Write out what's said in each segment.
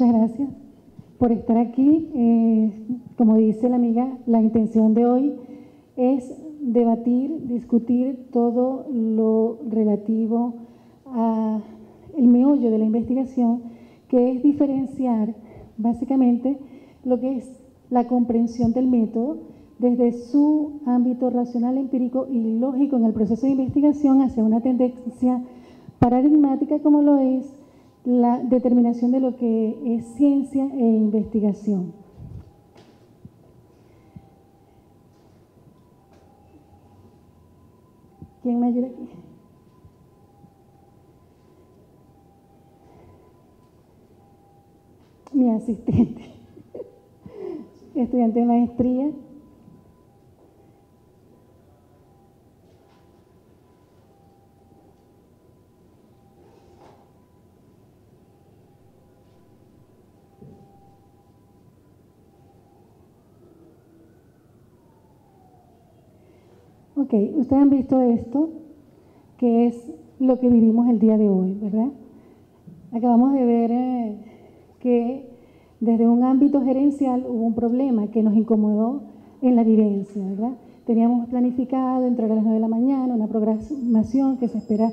muchas gracias por estar aquí. Como dice la amiga, la intención de hoy es debatir, discutir todo lo relativo a el meollo de la investigación, que es diferenciar básicamente lo que es la comprensión del método desde su ámbito racional, empírico y lógico en el proceso de investigación hacia una tendencia paradigmática como lo es la determinación de lo que es ciencia e investigación. ¿Quién me ayuda aquí? Mi asistente, estudiante de maestría. Ok, ustedes han visto esto, que es lo que vivimos el día de hoy, ¿verdad? Acabamos de ver que desde un ámbito gerencial hubo un problema que nos incomodó en la vivencia, ¿verdad? Teníamos planificado entrar a las 9 de la mañana, una programación que se espera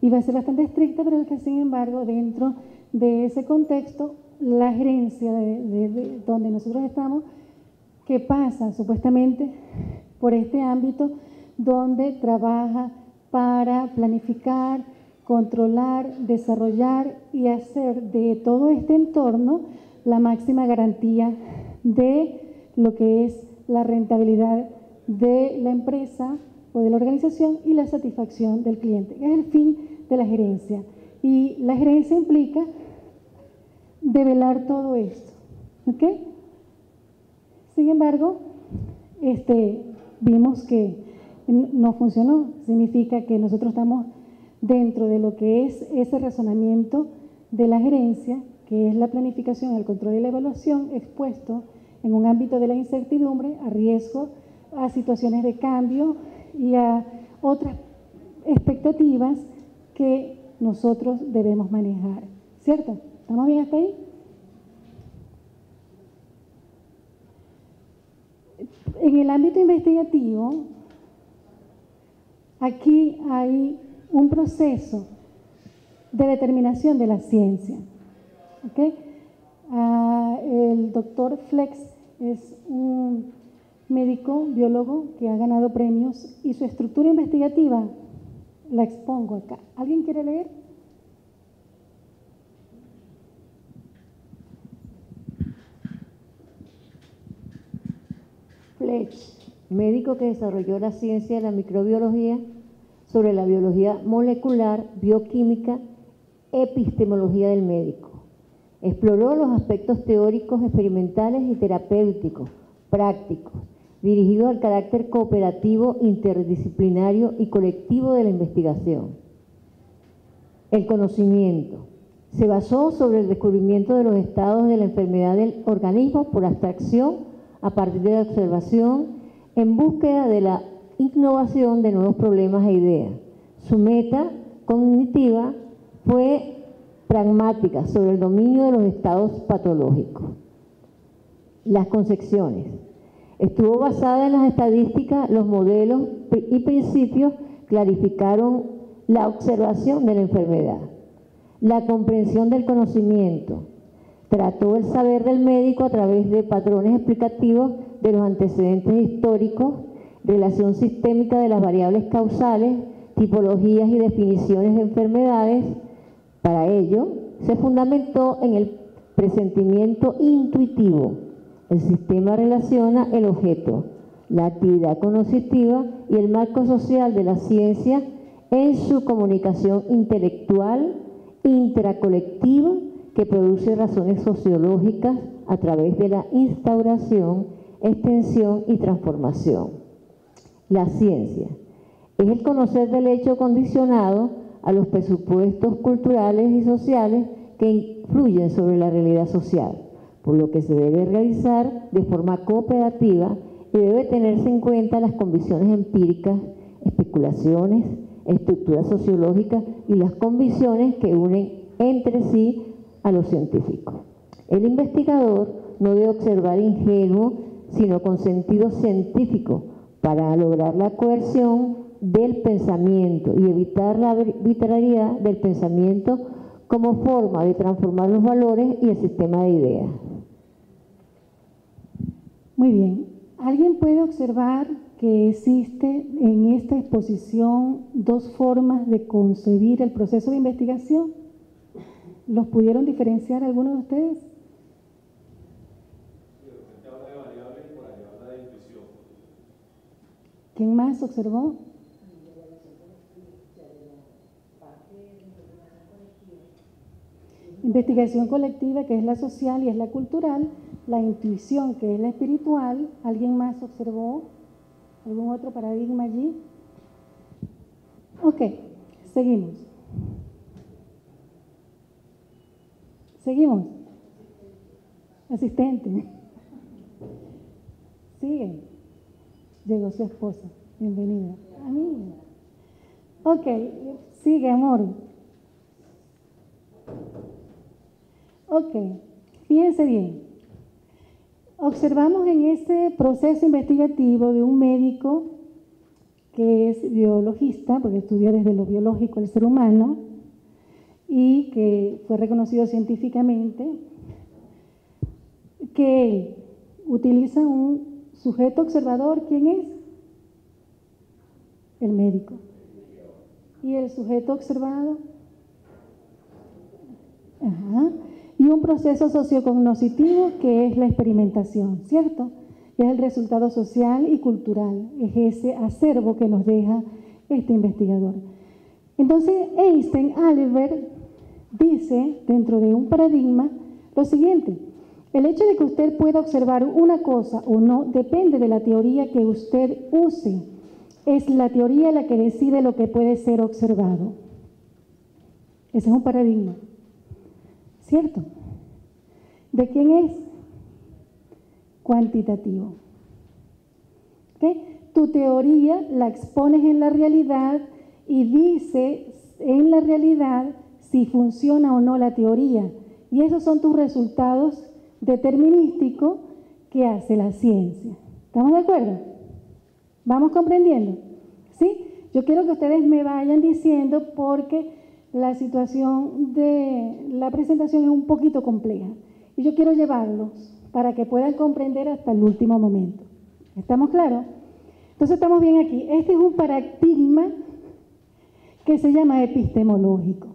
iba a ser bastante estricta, pero que sin embargo dentro de ese contexto, la gerencia de donde nosotros estamos, que pasa supuestamente por este ámbito donde trabaja para planificar, controlar, desarrollar y hacer de todo este entorno la máxima garantía de lo que es la rentabilidad de la empresa o de la organización y la satisfacción del cliente. Es el fin de la gerencia. Y la gerencia implica develar todo esto. ¿Ok? Sin embargo, vimos que no funcionó. Significa que nosotros estamos dentro de lo que es ese razonamiento de la gerencia, que es la planificación, el control y la evaluación, expuesto en un ámbito de la incertidumbre, a riesgo, a situaciones de cambio y a otras expectativas que nosotros debemos manejar. ¿Cierto? ¿Estamos bien hasta ahí? En el ámbito investigativo, aquí hay un proceso de determinación de la ciencia. ¿Okay? El doctor Flex es un médico, biólogo que ha ganado premios y su estructura investigativa la expongo acá. ¿Alguien quiere leer? Flex, médico que desarrolló la ciencia de la microbiología sobre la biología molecular, bioquímica, epistemología del médico. Exploró los aspectos teóricos, experimentales y terapéuticos, prácticos, dirigidos al carácter cooperativo, interdisciplinario y colectivo de la investigación. El conocimiento. Se basó sobre el descubrimiento de los estados de la enfermedad del organismo por abstracción a partir de la observación en búsqueda de la innovación de nuevos problemas e ideas. Su meta cognitiva fue pragmática sobre el dominio de los estados patológicos. Las concepciones. Estuvo basada en las estadísticas, los modelos y principios clarificaron la observación de la enfermedad. La comprensión del conocimiento. Trató el saber del médico a través de patrones explicativos de los antecedentes históricos, relación sistémica de las variables causales, tipologías y definiciones de enfermedades. Para ello, se fundamentó en el presentimiento intuitivo. El sistema relaciona el objeto, la actividad cognitiva y el marco social de la ciencia en su comunicación intelectual, intracolectiva, que produce razones sociológicas a través de la instauración, extensión y transformación. La ciencia es el conocer del hecho condicionado a los presupuestos culturales y sociales que influyen sobre la realidad social, por lo que se debe realizar de forma cooperativa y debe tenerse en cuenta las convicciones empíricas, especulaciones, estructuras sociológicas y las convicciones que unen entre sí a los científicos. El investigador no debe observar ingenuo, sino con sentido científico, para lograr la coerción del pensamiento y evitar la arbitrariedad del pensamiento como forma de transformar los valores y el sistema de ideas. Muy bien. ¿Alguien puede observar que existe en esta exposición dos formas de concebir el proceso de investigación? ¿Los pudieron diferenciar algunos de ustedes? ¿Quién más observó? Investigación colectiva, que es la social y es la cultural. La intuición, que es la espiritual. ¿Alguien más observó algún otro paradigma allí? Ok, seguimos. Seguimos. Asistente. Sigue. Llegó su esposa. Bienvenida. Amiga. Ok, sigue, amor. Ok, fíjense bien. Observamos en ese proceso investigativo de un médico que es biologista, porque estudió desde lo biológico el ser humano y que fue reconocido científicamente, que él utiliza un sujeto observador. ¿Quién es? El médico. ¿Y el sujeto observado? Ajá. Y un proceso sociocognoscitivo que es la experimentación, ¿cierto? Es el resultado social y cultural, es ese acervo que nos deja este investigador. Entonces, Einstein Albert dice, dentro de un paradigma, lo siguiente: el hecho de que usted pueda observar una cosa o no depende de la teoría que usted use. Es la teoría la que decide lo que puede ser observado. Ese es un paradigma. ¿Cierto? ¿De quién es? Cuantitativo. ¿Okay? Tu teoría la expones en la realidad y dice en la realidad si funciona o no la teoría. Y esos son tus resultados determinísticos que hace la ciencia. ¿Estamos de acuerdo? ¿Vamos comprendiendo? ¿Sí? Yo quiero que ustedes me vayan diciendo porque la situación de la presentación es un poquito compleja y yo quiero llevarlos para que puedan comprender hasta el último momento. ¿Estamos claros? Entonces estamos bien aquí. Este es un paradigma que se llama epistemológico.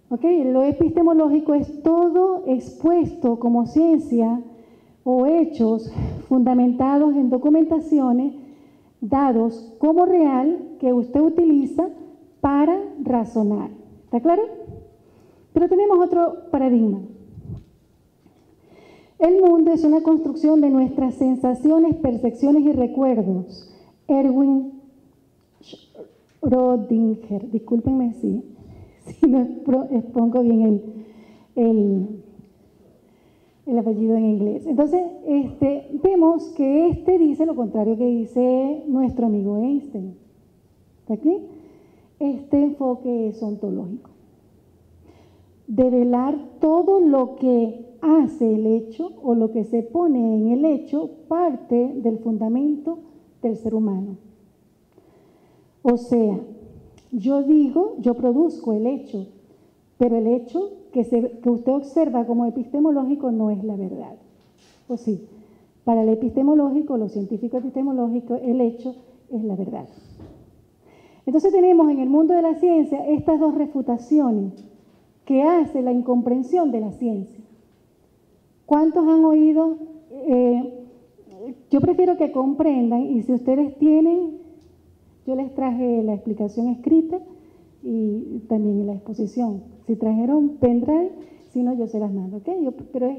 ¿Ok? Lo epistemológico es todo expuesto como ciencia o hechos fundamentados en documentaciones dados como real que usted utiliza para razonar. ¿Está claro? Pero tenemos otro paradigma. El mundo es una construcción de nuestras sensaciones, percepciones y recuerdos. Erwin Schrödinger, discúlpenme si no expongo bien el apellido en inglés. Entonces, vemos que dice lo contrario que dice nuestro amigo Einstein. ¿Está aquí? Este enfoque es ontológico. Develar todo lo que hace el hecho o lo que se pone en el hecho parte del fundamento del ser humano. O sea, yo produzco el hecho, pero el hecho que usted observa como epistemológico no es la verdad. ¿O sí? Para el epistemológico, los científicos epistemológicos, el hecho es la verdad. Entonces tenemos en el mundo de la ciencia estas dos refutaciones que hace la incomprensión de la ciencia. ¿Cuántos han oído? Yo prefiero que comprendan y si ustedes tienen, yo les traje la explicación escrita y también en la exposición. Si trajeron pendrive, si no yo se las mando, ¿ok? Pero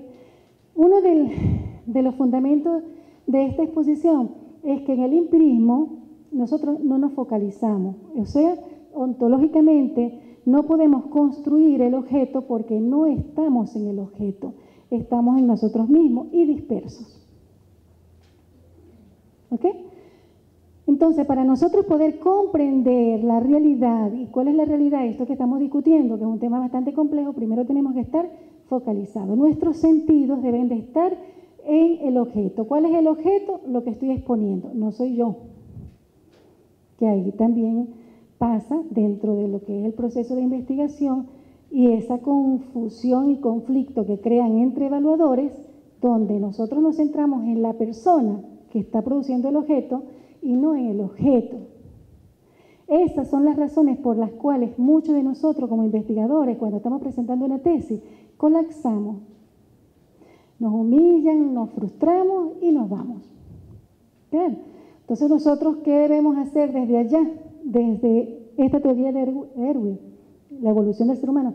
uno de los fundamentos de esta exposición es que en el empirismo nosotros no nos focalizamos, o sea, ontológicamente no podemos construir el objeto porque no estamos en el objeto, estamos en nosotros mismos y dispersos. ¿Ok? Entonces, para nosotros poder comprender la realidad, ¿y cuál es la realidad? Esto que estamos discutiendo, que es un tema bastante complejo, primero tenemos que estar focalizado. Nuestros sentidos deben de estar en el objeto. ¿Cuál es el objeto? Lo que estoy exponiendo, no soy yo. Que ahí también pasa dentro de lo que es el proceso de investigación y esa confusión y conflicto que crean entre evaluadores, donde nosotros nos centramos en la persona que está produciendo el objeto y no en el objeto. Esas son las razones por las cuales muchos de nosotros como investigadores, cuando estamos presentando una tesis, colapsamos. Nos humillan, nos frustramos y nos vamos. ¿Bien? Entonces nosotros, ¿qué debemos hacer desde allá? Desde esta teoría de Erwin, la evolución del ser humano,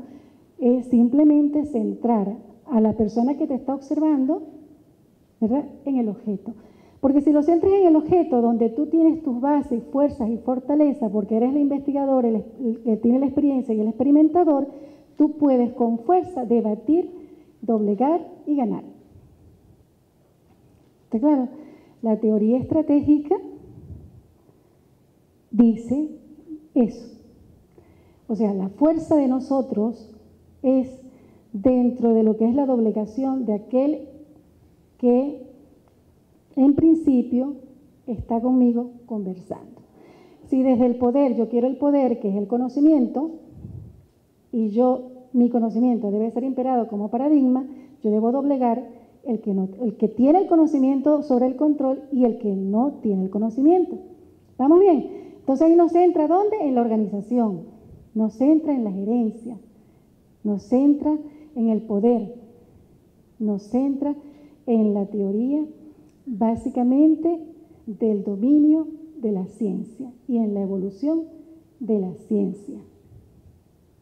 es simplemente centrar a la persona que te está observando, ¿verdad?, en el objeto. Porque si lo centras en el objeto, donde tú tienes tus bases, fuerzas y fortalezas, porque eres el investigador, el que tiene la experiencia y el experimentador, tú puedes con fuerza debatir, doblegar y ganar. ¿Está claro? La teoría estratégica dice eso. O sea, la fuerza de nosotros es dentro de lo que es la doblegación de aquel que en principio está conmigo conversando. Si desde el poder yo quiero el poder, que es el conocimiento, y mi conocimiento debe ser imperado como paradigma, yo debo doblegar el que tiene el conocimiento sobre el control y el que no tiene el conocimiento. ¿Vamos bien? Entonces ahí nos centra, ¿dónde? En la organización, nos centra en la gerencia, nos centra en el poder, nos centra en la teoría básicamente del dominio de la ciencia y en la evolución de la ciencia.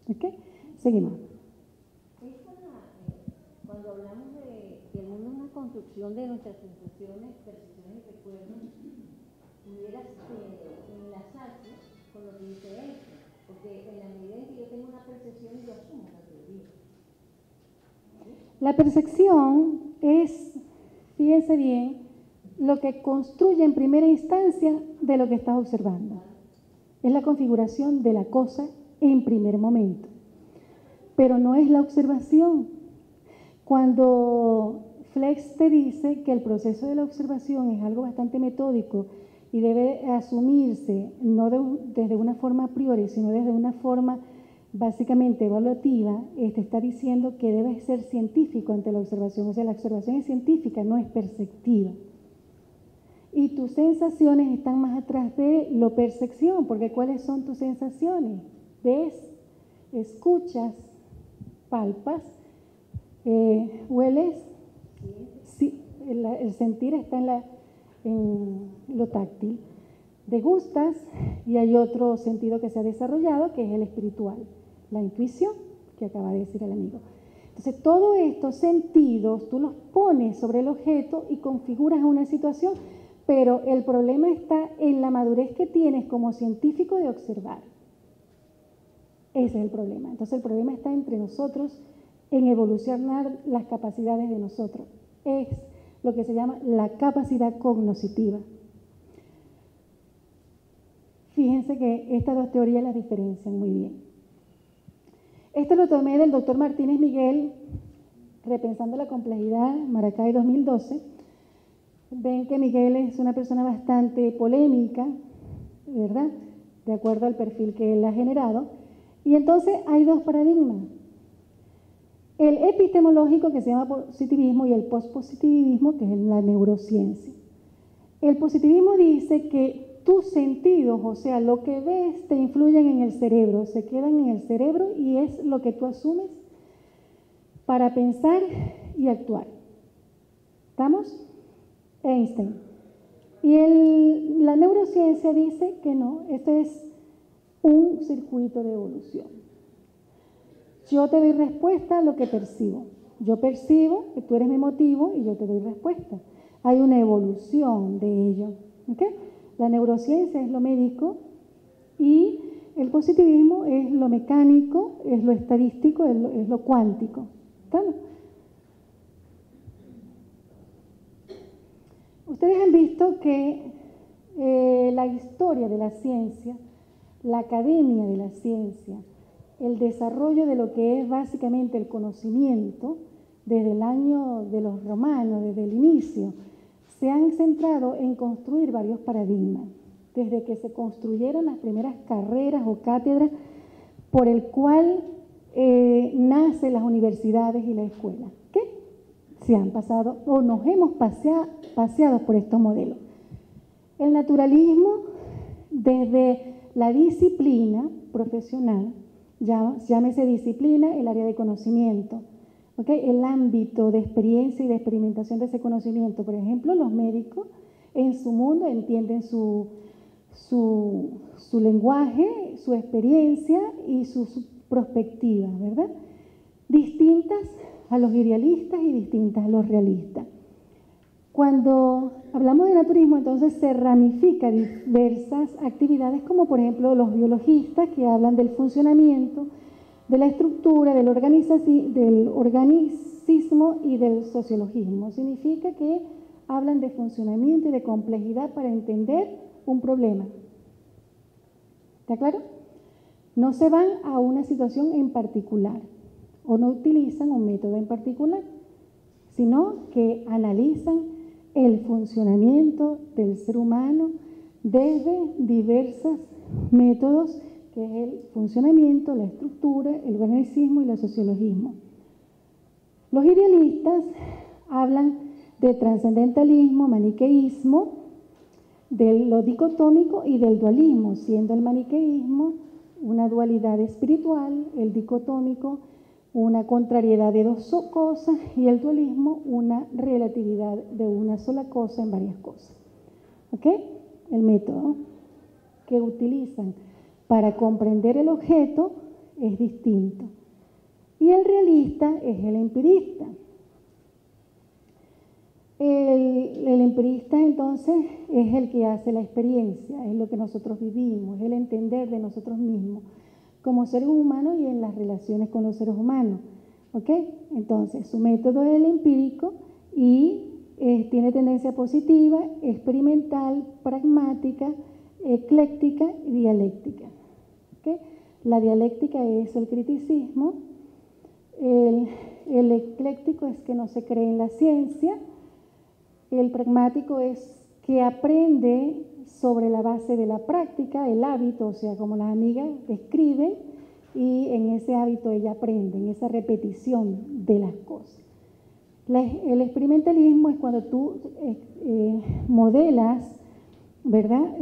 ¿Ok? Seguimos. Cuando hablamos de que el mundo es una construcción de nuestras sensaciones, percepciones y recuerdos, pudieras enlazarse con lo que dice esto, porque en la medida en que yo tengo una percepción, yo asumo la teoría. ¿Sí? La percepción es, fíjense bien, lo que construye en primera instancia de lo que estás observando. Es la configuración de la cosa en primer momento, pero no es la observación. Cuando Flex te dice que el proceso de la observación es algo bastante metódico y debe asumirse no desde una forma a priori, sino desde una forma básicamente evaluativa, está diciendo que debe ser científico ante la observación. O sea, la observación es científica, no es perceptiva. Y tus sensaciones están más atrás de lo percepción, porque ¿cuáles son tus sensaciones? Ves, escuchas, palpas, hueles, sí, el sentir está en lo táctil. Degustas y hay otro sentido que se ha desarrollado que es el espiritual, la intuición que acaba de decir el amigo. Entonces, todos estos sentidos tú los pones sobre el objeto y configuras una situación, pero el problema está en la madurez que tienes como científico de observar. Ese es el problema. Entonces, el problema está entre nosotros en evolucionar las capacidades de nosotros. Es lo que se llama la capacidad cognoscitiva. Fíjense que estas dos teorías las diferencian muy bien. Esto lo tomé del doctor Martínez Miguel, Repensando la Complejidad, Maracay 2012. Ven que Miguel es una persona bastante polémica, ¿verdad?, de acuerdo al perfil que él ha generado. Y entonces hay dos paradigmas. El epistemológico, que se llama positivismo, y el pospositivismo, que es la neurociencia. El positivismo dice que tus sentidos, o sea, lo que ves, te influyen en el cerebro, se quedan en el cerebro y es lo que tú asumes para pensar y actuar. ¿Estamos? Einstein. Y la neurociencia dice que no, esto es un circuito de evolución. Yo te doy respuesta a lo que percibo. Yo percibo que tú eres mi motivo y yo te doy respuesta. Hay una evolución de ello. ¿Okay? La neurociencia es lo médico y el positivismo es lo mecánico, es lo estadístico, es lo cuántico. ¿Está? Ustedes han visto que la historia de la ciencia, la academia de la ciencia, el desarrollo de lo que es básicamente el conocimiento, desde el año de los romanos, desde el inicio, se han centrado en construir varios paradigmas, desde que se construyeron las primeras carreras o cátedras por el cual nacen las universidades y las escuelas, que se han pasado o nos hemos paseado por estos modelos. El naturalismo, desde la disciplina profesional, llámese disciplina, el área de conocimiento, ¿okay? El ámbito de experiencia y de experimentación de ese conocimiento. Por ejemplo, los médicos en su mundo entienden su lenguaje, su experiencia y sus perspectivas, ¿verdad? Distintas a los idealistas y distintas a los realistas. Cuando hablamos de naturismo, entonces se ramifica diversas actividades, como por ejemplo los biologistas, que hablan del funcionamiento, de la estructura, del organicismo y del sociologismo. Significa que hablan de funcionamiento y de complejidad para entender un problema. ¿Está claro? No se van a una situación en particular o no utilizan un método en particular, sino que analizan el funcionamiento del ser humano desde diversos métodos, que es el funcionamiento, la estructura, el organicismo y el sociologismo. Los idealistas hablan de trascendentalismo, maniqueísmo, de lo dicotómico y del dualismo, siendo el maniqueísmo una dualidad espiritual, el dicotómico una contrariedad de dos cosas y el dualismo una relatividad de una sola cosa en varias cosas. ¿Ok? El método que utilizan para comprender el objeto es distinto. Y el realista es el empirista. El empirista entonces es el que hace la experiencia, es lo que nosotros vivimos, es el entender de nosotros mismos como seres humanos y en las relaciones con los seres humanos. ¿Ok? Entonces, su método es el empírico y tiene tendencia positiva, experimental, pragmática, ecléctica y dialéctica. ¿Ok? La dialéctica es el criticismo, el ecléctico es que no se cree en la ciencia, el pragmático es que aprende sobre la base de la práctica, el hábito, o sea, como las amigas escriben y en ese hábito ella aprende, en esa repetición de las cosas. El experimentalismo es cuando tú modelas, ¿verdad?,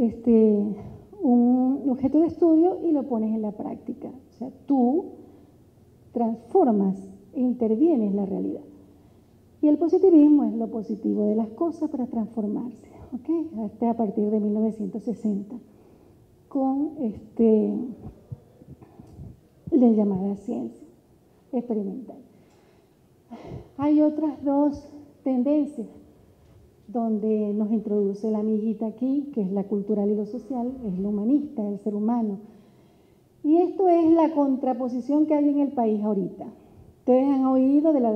un objeto de estudio y lo pones en la práctica. O sea, tú transformas e intervienes la realidad. Y el positivismo es lo positivo de las cosas para transformarse. ¿Okay? A partir de 1960, con la llamada ciencia experimental. Hay otras dos tendencias donde nos introduce la amiguita aquí, que es la cultural y lo social, es lo humanista, el ser humano. Y esto es la contraposición que hay en el país ahorita. Ustedes han oído de la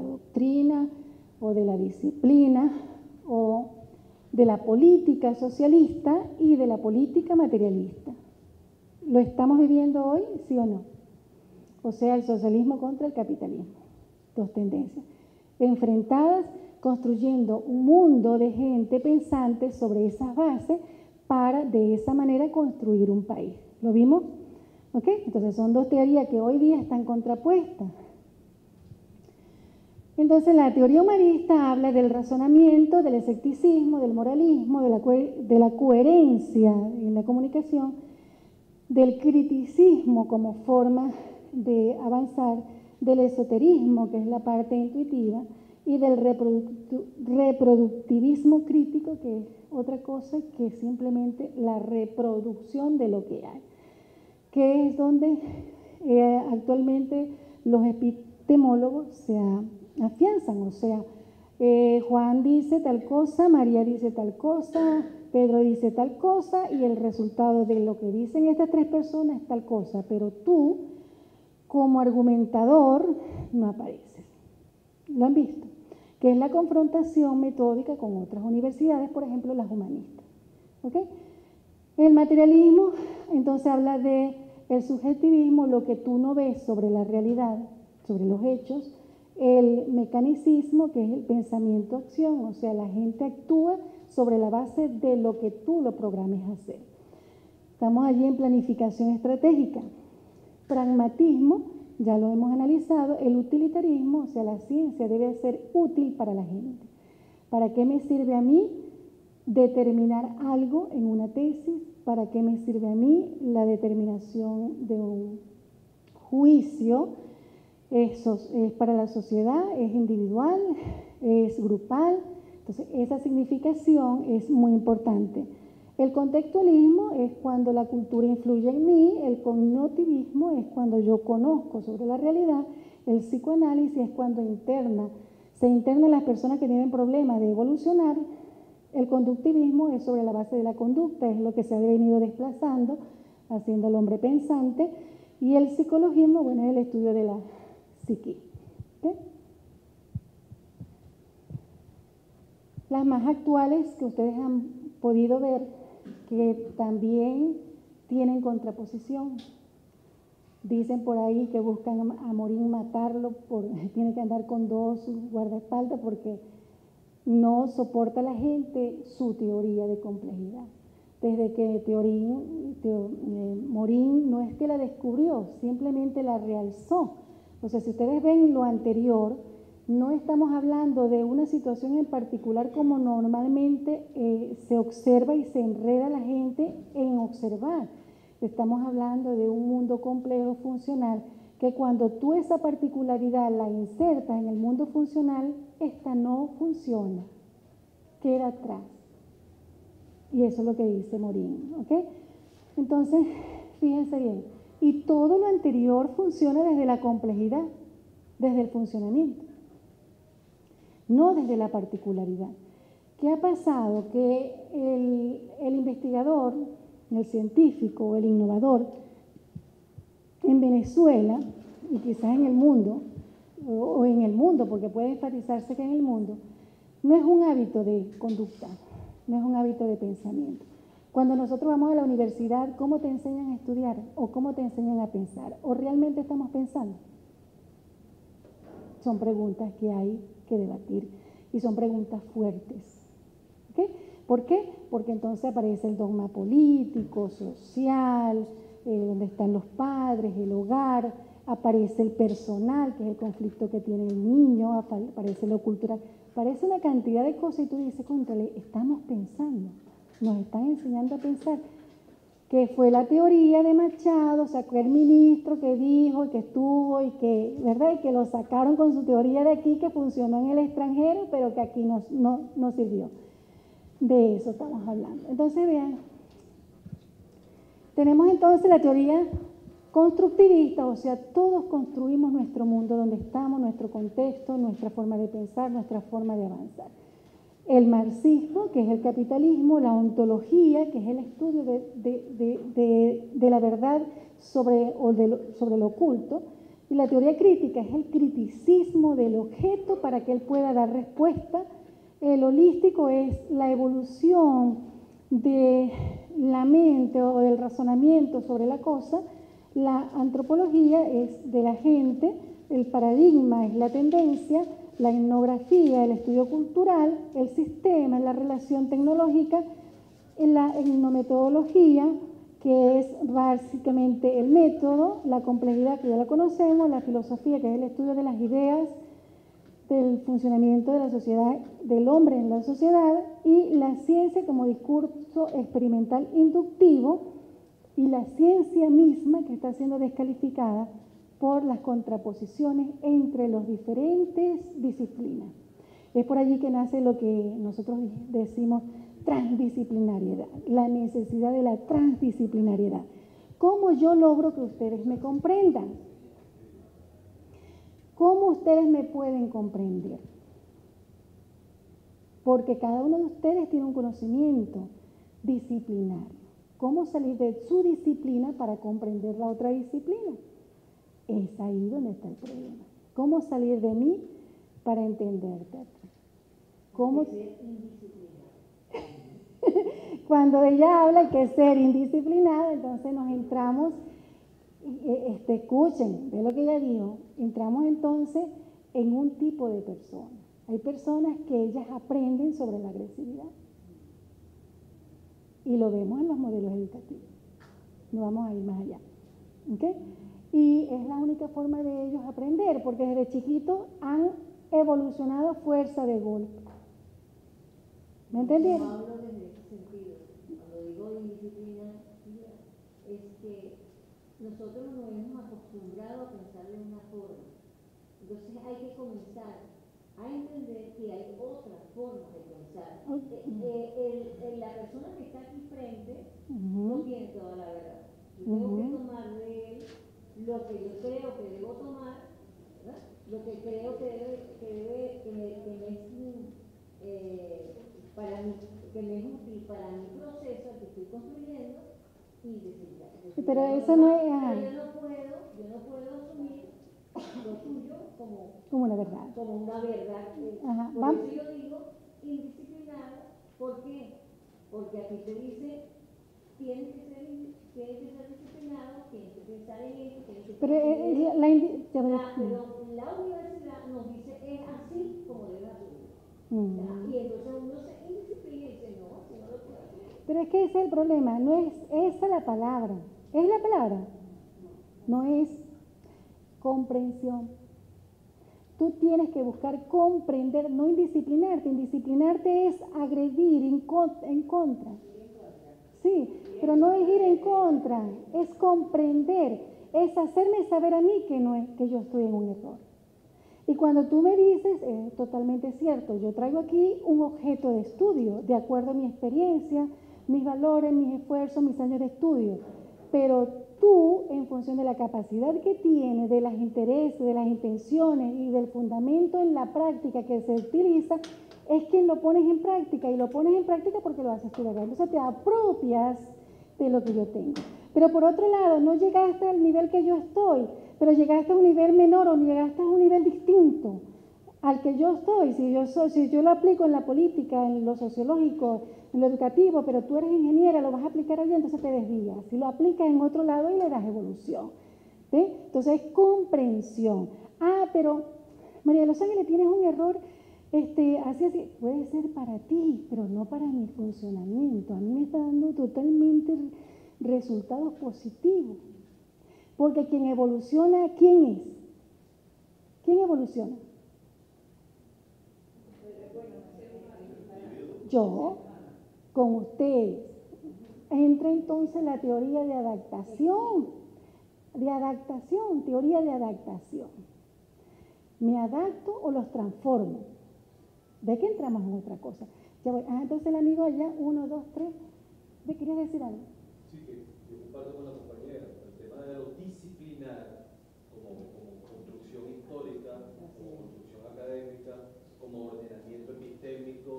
doctrina o de la disciplina o de la política socialista y de la política materialista. ¿Lo estamos viviendo hoy, sí o no? O sea, el socialismo contra el capitalismo. Dos tendencias enfrentadas, construyendo un mundo de gente pensante sobre esas bases para de esa manera construir un país. ¿Lo vimos? ¿Ok? Entonces son dos teorías que hoy día están contrapuestas. Entonces la teoría humanista habla del razonamiento, del escepticismo, del moralismo, de la coherencia en la comunicación, del criticismo como forma de avanzar, del esoterismo, que es la parte intuitiva, y del reproductivismo crítico, que es otra cosa que simplemente la reproducción de lo que hay, que es donde actualmente los epistemólogos se afianzan. O sea, Juan dice tal cosa, María dice tal cosa, Pedro dice tal cosa, y el resultado de lo que dicen estas tres personas es tal cosa, pero tú, como argumentador, no apareces. ¿Lo han visto? Que es la confrontación metódica con otras universidades, por ejemplo, las humanistas. ¿Ok? El materialismo, entonces, habla de El subjetivismo, lo que tú no ves sobre la realidad, sobre los hechos. El mecanicismo, que es el pensamiento-acción, o sea, la gente actúa sobre la base de lo que tú lo programes a hacer. Estamos allí en planificación estratégica. Pragmatismo, ya lo hemos analizado. El utilitarismo, o sea, la ciencia debe ser útil para la gente. ¿Para qué me sirve a mí determinar algo en una tesis? ¿Para qué me sirve a mí la determinación de un juicio? Eso es para la sociedad, es individual, es grupal. Entonces, esa significación es muy importante. El contextualismo es cuando la cultura influye en mí, el cognitivismo es cuando yo conozco sobre la realidad, el psicoanálisis es cuando se interna las personas que tienen problemas de evolucionar, el conductivismo es sobre la base de la conducta, es lo que se ha venido desplazando, haciendo al hombre pensante, y el psicologismo, bueno, es el estudio de la psique. ¿Okay? Las más actuales que ustedes han podido ver, que también tienen contraposición. Dicen por ahí que buscan a Morín matarlo, tiene que andar con 2 guardaespaldas porque no soporta la gente su teoría de complejidad. Desde que Morín no es que la descubrió, simplemente la realzó. O sea, si ustedes ven lo anterior, no estamos hablando de una situación en particular como normalmente se observa y se enreda la gente en observar. Estamos hablando de un mundo complejo funcional que cuando tú esa particularidad la insertas en el mundo funcional, esta no funciona, queda atrás. Y eso es lo que dice Morín, ¿ok? Entonces, fíjense bien, y todo lo anterior funciona desde la complejidad, desde el funcionamiento, no desde la particularidad. ¿Qué ha pasado? Que el investigador, el científico, el innovador, en Venezuela, y quizás en el mundo, o en el mundo, porque puede enfatizarse que en el mundo, no es un hábito de conducta, no es un hábito de pensamiento. Cuando nosotros vamos a la universidad, ¿cómo te enseñan a estudiar? ¿O cómo te enseñan a pensar? ¿O realmente estamos pensando? Son preguntas que hay que debatir y son preguntas fuertes. ¿Okay? ¿Por qué? Porque entonces aparece el dogma político, social, donde están los padres, el hogar, aparece el personal, que es el conflicto que tiene el niño, aparece lo cultural, aparece una cantidad de cosas y tú dices, cóntrale, estamos pensando, nos están enseñando a pensar, que fue la teoría de Machado, sacó el ministro que dijo y que estuvo y que, ¿verdad? Y que lo sacaron con su teoría de aquí que funcionó en el extranjero, pero que aquí no sirvió. De eso estamos hablando. Entonces, vean, tenemos entonces la teoría constructivista, o sea, todos construimos nuestro mundo donde estamos, nuestro contexto, nuestra forma de pensar, nuestra forma de avanzar. El marxismo, que es el capitalismo, la ontología, que es el estudio de la verdad sobre lo oculto, y la teoría crítica es el criticismo del objeto para que él pueda dar respuesta. El holístico es la evolución de la mente o del razonamiento sobre la cosa. La antropología es de la gente, el paradigma es la tendencia, la etnografía, el estudio cultural, el sistema, la relación tecnológica, la etnometodología, que es básicamente el método, la complejidad que ya la conocemos, la filosofía, que es el estudio de las ideas, del funcionamiento de la sociedad, del hombre en la sociedad, y la ciencia como discurso experimental inductivo, y la ciencia misma que está siendo descalificada por las contraposiciones entre las diferentes disciplinas. Es por allí que nace lo que nosotros decimos transdisciplinariedad, la necesidad de la transdisciplinariedad. ¿Cómo yo logro que ustedes me comprendan? ¿Cómo ustedes me pueden comprender? Porque cada uno de ustedes tiene un conocimiento disciplinario. ¿Cómo salir de su disciplina para comprender la otra disciplina? Es ahí donde está el problema. ¿Cómo salir de mí para entenderte a ti? ¿Cómo? Cuando ella habla hay que ser indisciplinada, entonces nos entramos Escuchen, ve lo que ella dijo. Entramos entonces en un tipo de persona. Hay personas que ellas aprenden sobre la agresividad. Y lo vemos en los modelos educativos. No vamos a ir más allá. ¿Okay? Y es la única forma de ellos aprender, porque desde chiquitos han evolucionado fuerza de golpe. ¿Me entendieron? Yo hablo desde ese sentido. Cuando digo indisciplina, es que nosotros nos hemos acostumbrado a pensar de una forma. Entonces hay que comenzar a entender que hay otras formas de pensar. La persona que está aquí frente no tiene toda la verdad. Yo tengo que tomar de él lo que yo creo que debo tomar, ¿verdad? Lo que creo que me es útil para mi proceso que estoy construyendo y decir, pero eso no es... yo no puedo asumir lo tuyo como una verdad. Como una verdad. Ajá. Por eso yo digo indisciplinado. ¿Por qué? Porque aquí te dice, tienes que ser disciplinado, tienes que pensar en esto, tienes que pero la universidad nos dice, es así como debe hacerlo. Y entonces uno se indisciplina y dice, no, si no lo puedo hacer. Pero es que ese es el problema, no es esa la palabra. ¿Es la palabra? No es comprensión. Tú tienes que buscar comprender, no indisciplinarte. Indisciplinarte es agredir en contra. Sí, pero no es ir en contra, es comprender, es hacerme saber a mí que yo estoy en un error. Y cuando tú me dices, es totalmente cierto, yo traigo aquí un objeto de estudio, de acuerdo a mi experiencia, mis valores, mis esfuerzos, mis años de estudio. Pero tú, en función de la capacidad que tienes, de los intereses, de las intenciones y del fundamento en la práctica que se utiliza, es quien lo pones en práctica, y lo pones en práctica porque lo haces tú, ¿verdad? Entonces te apropias de lo que yo tengo. Pero por otro lado, no llegaste al nivel que yo estoy, pero llegaste a un nivel menor o llegaste a un nivel distinto al que yo estoy. Si yo lo aplico en la política, en lo sociológico, en lo educativo, pero tú eres ingeniera, lo vas a aplicar allí, entonces te desvías. Si lo aplicas en otro lado y le das evolución. ¿Ve? Entonces es comprensión. Pero María de los Ángeles, tienes un error, así, puede ser para ti, pero no para mi funcionamiento. A mí me está dando totalmente resultados positivos. Porque quien evoluciona, ¿quién es? ¿Quién evoluciona? Yo, con ustedes. Entra entonces la teoría de adaptación. Teoría de adaptación. ¿Me adapto o los transformo? ¿De qué entramos en otra cosa? Ya voy. Entonces el amigo allá, 1, 2, 3. ¿Me querías decir algo? Sí, que yo comparto con la compañera. El tema de lo disciplinar como construcción histórica, como construcción académica, como ordenamiento epistémico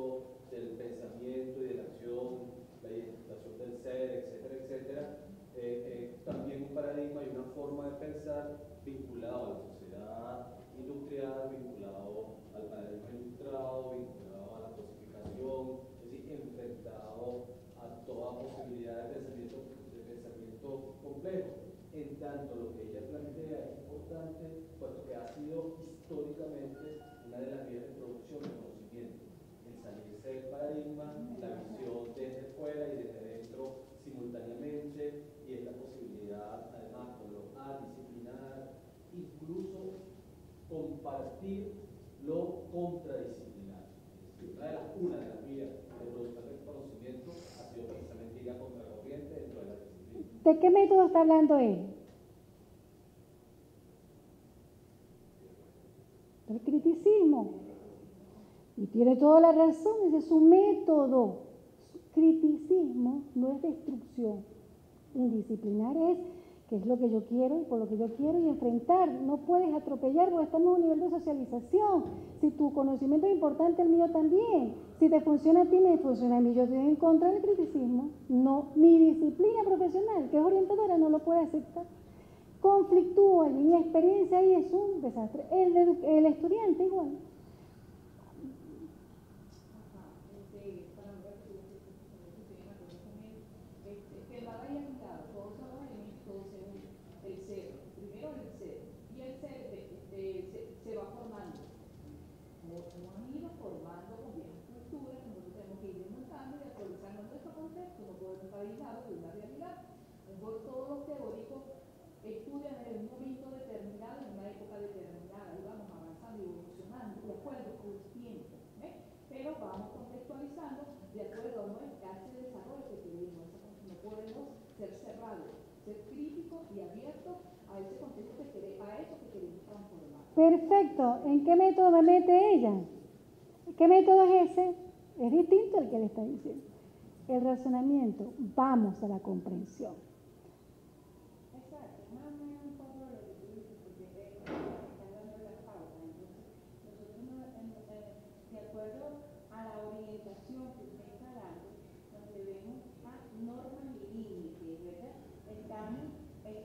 del pensamiento y de la acción, la identificación del ser, etcétera, etcétera. También un paradigma y una forma de pensar vinculado a la sociedad industrial, vinculado al paradigma ilustrado, vinculado a la cosificación, es decir, enfrentado a toda posibilidad de pensamiento complejo. En tanto, lo que ella plantea es importante, puesto que ha sido históricamente una de las vías de producción del conocimiento, el salirse del paradigma, la visión desde fuera y desde dentro simultáneamente, y es la posibilidad, además, con lo disciplinar, incluso compartir lo contradisciplinar. Una de las vías de producción del conocimiento ha sido precisamente ir a contracorriente dentro de la disciplina. ¿De qué método está hablando él? Del criticismo. Y tiene toda la razón, ese es su método. Criticismo no es destrucción. Indisciplinar es que es lo que yo quiero y por lo que yo quiero y enfrentar. No puedes atropellar porque estamos a un nivel de socialización. Si tu conocimiento es importante, el mío también. Si te funciona a ti, me funciona a mí. Yo estoy en contra del criticismo. No, mi disciplina profesional, que es orientadora, no lo puede aceptar. Conflictúa y mi experiencia ahí es un desastre. El estudiante igual. Que la haya quitado todos los elementos, el ser se va formando. Como han ido formando con viejas culturas, nosotros tenemos que ir desmontando y actualizando nuestro contexto, no podemos estar aislados de una realidad. Mejor todos los teóricos estudian en un momento determinado, en una época determinada, y vamos avanzando y evolucionando de acuerdo con el tiempo, pero vamos contextualizando de acuerdo a ese desarrollo que tenemos. No podemos ser cerrados, ser críticos y abiertos a ese contexto a eso que queremos transformar. Perfecto. ¿En qué método me mete ella? ¿Qué método es ese? Es distinto al que le está diciendo. El razonamiento. Vamos a la comprensión. Exacto. Más o menos un poco lo que tú dices, porque están dando las pautas. Entonces, nosotros, de acuerdo a la orientación que usted está dando, nos debemos a normas y límites, ¿verdad?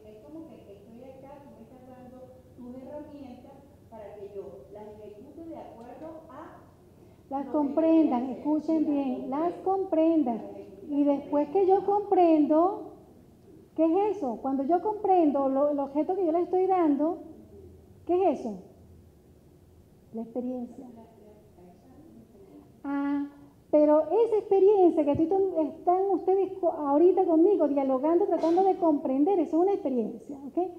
Es como que estoy acá, tú me estás dando tus herramientas para que yo las ejecute de acuerdo a... Las comprendan, escuchen bien, las comprendan. Y después que yo comprendo, ¿qué es eso? Cuando yo comprendo el objeto que yo le estoy dando, ¿qué es eso? La experiencia. Ah, pero esa experiencia que están ustedes ahorita conmigo dialogando, tratando de comprender, eso es una experiencia, ¿ok?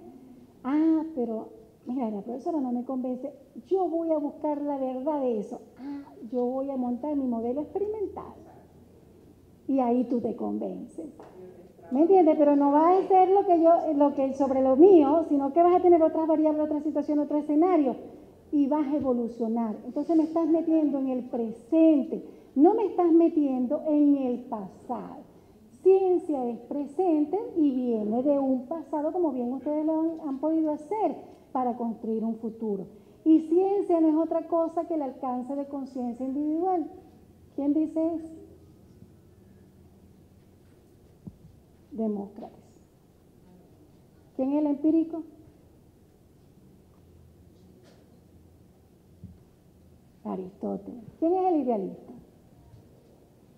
Ah, pero mira, la profesora no me convence, yo voy a buscar la verdad de eso. Ah, yo voy a montar mi modelo experimental. Y ahí tú te convences. ¿Me entiendes? Pero no va a ser lo que sobre lo mío, sino que vas a tener otras variables, otra situación, otro escenario. Y vas a evolucionar. Entonces me estás metiendo en el presente, no me estás metiendo en el pasado. Ciencia es presente y viene de un pasado, como bien ustedes lo han podido hacer, para construir un futuro. Y ciencia no es otra cosa que el alcance de conciencia individual. ¿Quién dice eso? Demócrates. ¿Quién es el empírico? Aristóteles. ¿Quién es el idealista?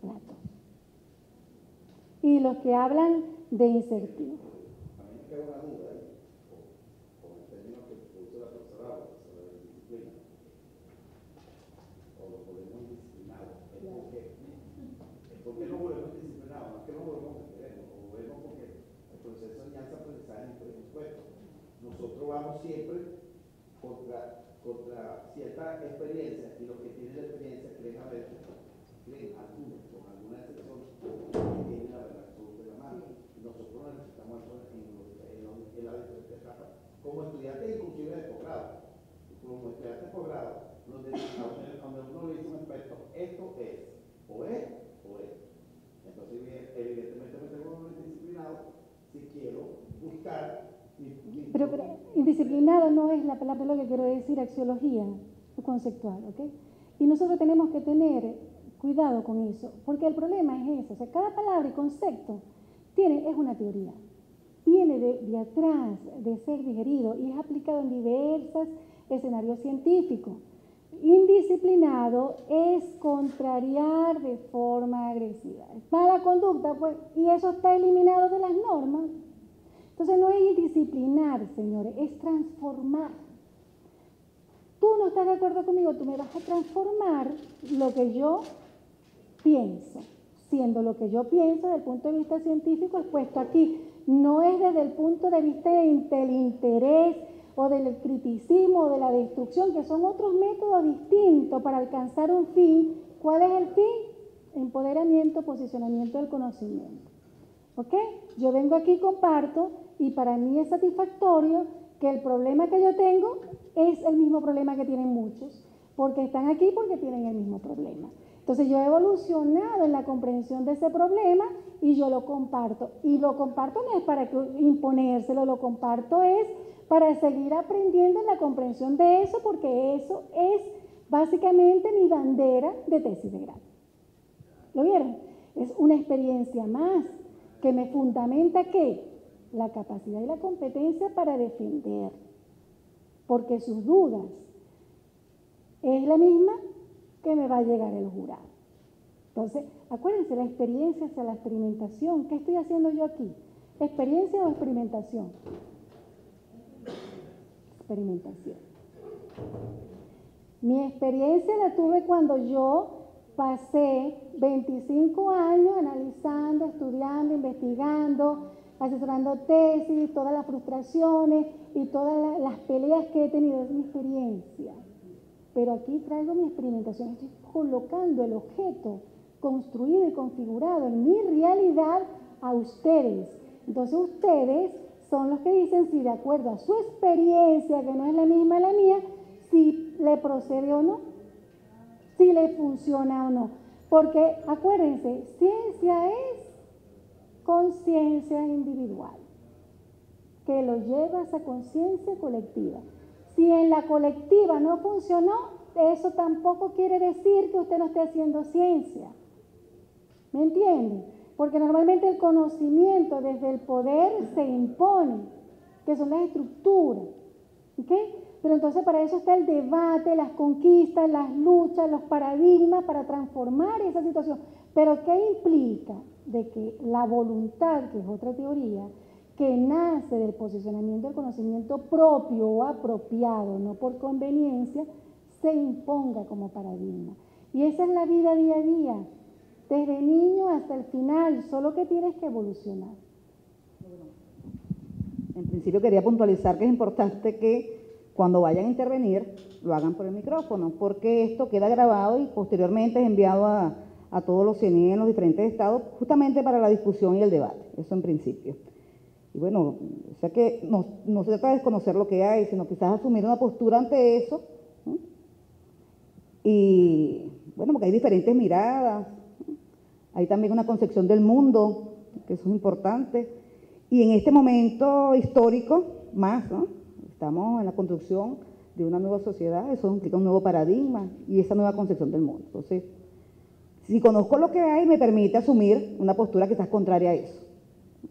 Platón. Y los que hablan de incertidumbre. A mí me queda una duda ahí, con el término que puso la profesora sobre la disciplina, o lo volvemos indisciplinado. ¿Por qué lo volvemos indisciplinado? No es que lo volvemos que queremos, lo volvemos porque el proceso de enseñanza-aprendizaje es presupuesto. Nosotros vamos siempre contra cierta experiencia, y los que tienen la experiencia creen algunos, con alguna excepción, que tienen la verdad absoluta de la mano. Y nosotros necesitamos eso en la diferente etapa, como estudiantes inclusive de posgrado. Como estudiantes de posgrado, donde uno le dice a un experto, esto es, o es, o es. Entonces, evidentemente me tengo que disciplinado si quiero buscar. Pero indisciplinado no es la palabra que quiero decir, axiología conceptual, ¿ok? Y nosotros tenemos que tener cuidado con eso, porque el problema es eso, o sea, cada palabra y concepto es una teoría, viene de atrás de ser digerido y es aplicado en diversos escenarios científicos. Indisciplinado es contrariar de forma agresiva. Es mala conducta, pues, y eso está eliminado de las normas. Entonces no es indisciplinar, señores, es transformar. Tú no estás de acuerdo conmigo, tú me vas a transformar lo que yo pienso, siendo lo que yo pienso desde el punto de vista científico expuesto aquí. No es desde el punto de vista del interés o del criticismo o de la destrucción, que son otros métodos distintos para alcanzar un fin. ¿Cuál es el fin? Empoderamiento, posicionamiento del conocimiento. ¿Ok? Yo vengo aquí y comparto, y para mí es satisfactorio que el problema que yo tengo es el mismo problema que tienen muchos, porque están aquí porque tienen el mismo problema. Entonces yo he evolucionado en la comprensión de ese problema y yo lo comparto. Y lo comparto no es para imponérselo, lo comparto es para seguir aprendiendo en la comprensión de eso, porque eso es básicamente mi bandera de tesis de grado. ¿Lo vieron? Es una experiencia más que me fundamenta ¿qué? La capacidad y la competencia para defender, porque sus dudas es la misma que me va a llegar el jurado. Entonces, acuérdense, la experiencia hacia la experimentación. ¿Qué estoy haciendo yo aquí? ¿Experiencia o experimentación? experimentación. Mi experiencia la tuve cuando yo pasé 25 años analizando, estudiando, investigando, asesorando tesis, todas las frustraciones y todas las peleas que he tenido. Es mi experiencia. Pero aquí traigo mi experimentación, estoy colocando el objeto construido y configurado en mi realidad a ustedes. Entonces ustedes son los que dicen si de acuerdo a su experiencia, que no es la misma a la mía, si le procede o no, si le funciona o no. Porque acuérdense, ciencia es conciencia individual, que lo lleva a esa conciencia colectiva. Si en la colectiva no funcionó, eso tampoco quiere decir que usted no esté haciendo ciencia. ¿Me entienden? Porque normalmente el conocimiento desde el poder se impone, que son las estructuras. ¿Ok? Pero entonces para eso está el debate, las conquistas, las luchas, los paradigmas para transformar esa situación. Pero ¿qué implica? De que la voluntad, que es otra teoría, que nace del posicionamiento del conocimiento propio o apropiado, no por conveniencia, se imponga como paradigma. Y esa es la vida día a día, desde niño hasta el final, solo que tienes que evolucionar. En principio quería puntualizar que es importante que cuando vayan a intervenir lo hagan por el micrófono, porque esto queda grabado y posteriormente es enviado a todos los CNE en los diferentes estados, justamente para la discusión y el debate, eso en principio. Y bueno, o sea que no se trata de desconocer lo que hay, sino quizás asumir una postura ante eso. Y bueno, porque hay diferentes miradas, hay también una concepción del mundo, que eso es importante. Y en este momento histórico, más, ¿no? Estamos en la construcción de una nueva sociedad, eso implica un nuevo paradigma y esa nueva concepción del mundo. Entonces, si conozco lo que hay, me permite asumir una postura quizás contraria a eso.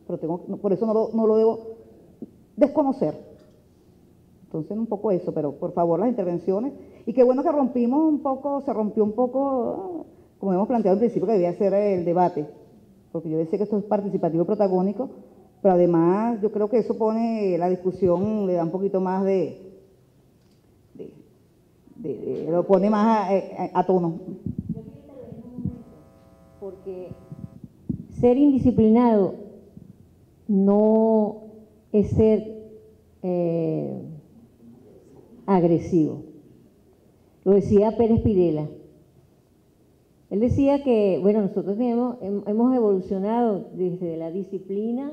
Pero por eso no lo debo desconocer. Entonces, un poco eso, pero por favor las intervenciones. Y qué bueno que se rompió un poco, como hemos planteado al principio, que debía ser el debate. Porque yo decía que esto es participativo protagónico, pero además yo creo que eso pone la discusión, le da un poquito más lo pone más a tono. Yo quiero intervenir un momento, porque ser indisciplinado no es ser agresivo. Lo decía Pérez Pirela. Él decía que, bueno, nosotros hemos evolucionado desde la disciplina,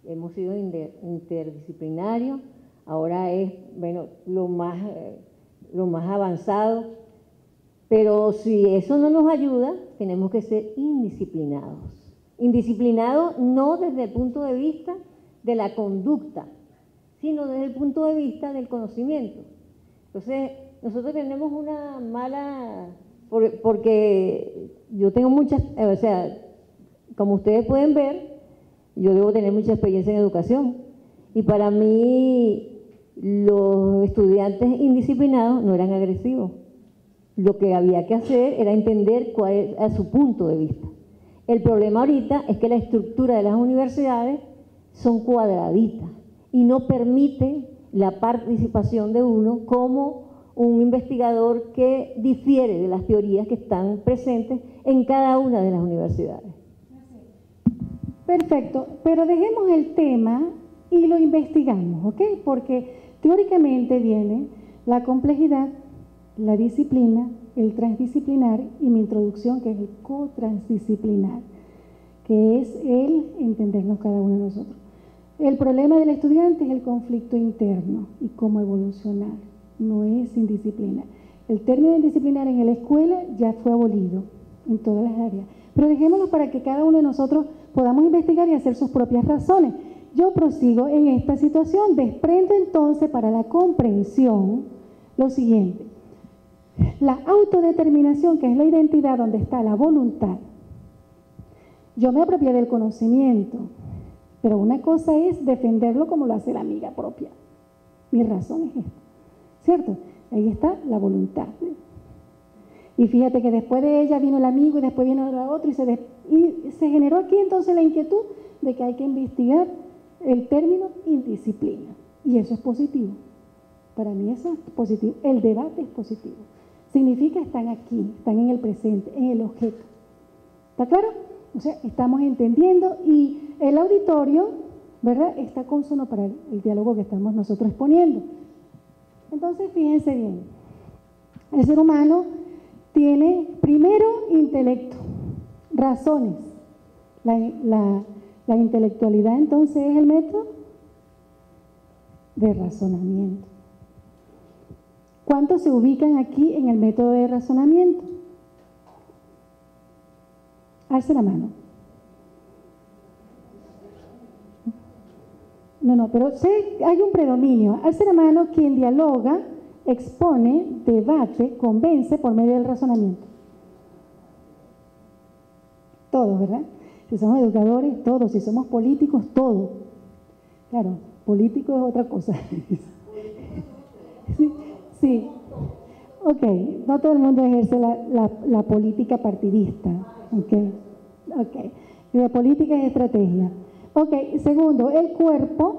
hemos sido interdisciplinarios, ahora es, bueno, lo más avanzado, pero si eso no nos ayuda, tenemos que ser indisciplinados. Indisciplinados no desde el punto de vista de la conducta, sino desde el punto de vista del conocimiento. Entonces, nosotros tenemos una mala, porque yo tengo muchas, o sea, como ustedes pueden ver, yo debo tener mucha experiencia en educación, y para mí los estudiantes indisciplinados no eran agresivos. Lo que había que hacer era entender cuál era su punto de vista. El problema ahorita es que la estructura de las universidades son cuadraditas y no permiten la participación de uno como un investigador que difiere de las teorías que están presentes en cada una de las universidades. Perfecto, pero dejemos el tema y lo investigamos, ¿ok? Porque teóricamente viene la complejidad, la disciplina, el transdisciplinar y mi introducción, que es el cotransdisciplinar, que es el entendernos cada uno de nosotros. El problema del estudiante es el conflicto interno y cómo evolucionar, no es indisciplina. El término indisciplinar en la escuela ya fue abolido en todas las áreas, pero dejémoslo para que cada uno de nosotros podamos investigar y hacer sus propias razones. Yo prosigo en esta situación, desprendo entonces para la comprensión lo siguiente. La autodeterminación, que es la identidad donde está la voluntad. Yo me apropié del conocimiento, pero una cosa es defenderlo como lo hace la amiga propia. Mi razón es esta, ¿cierto? Ahí está la voluntad. Y fíjate que después de ella vino el amigo y después vino la otra y se generó aquí entonces la inquietud de que hay que investigar el término indisciplina. Y eso es positivo, Para mí eso es positivo. El debate es positivo. Significa están aquí, están en el presente, en el objeto. ¿Está claro? O sea, estamos entendiendo y el auditorio, ¿verdad?, está consono para el diálogo que estamos nosotros exponiendo. Entonces, fíjense bien. El ser humano tiene primero intelecto, razones. La intelectualidad entonces es el método de razonamiento. ¿Cuántos se ubican aquí en el método de razonamiento? Alce la mano. No, pero hay un predominio. Alce la mano quien dialoga, expone, debate, convence por medio del razonamiento. Todos, ¿verdad? Si somos educadores, todos. Si somos políticos, todos. Claro, político es otra cosa. Sí. Ok, no todo el mundo ejerce la política partidista. Ok. La política es estrategia. Ok, segundo, el cuerpo,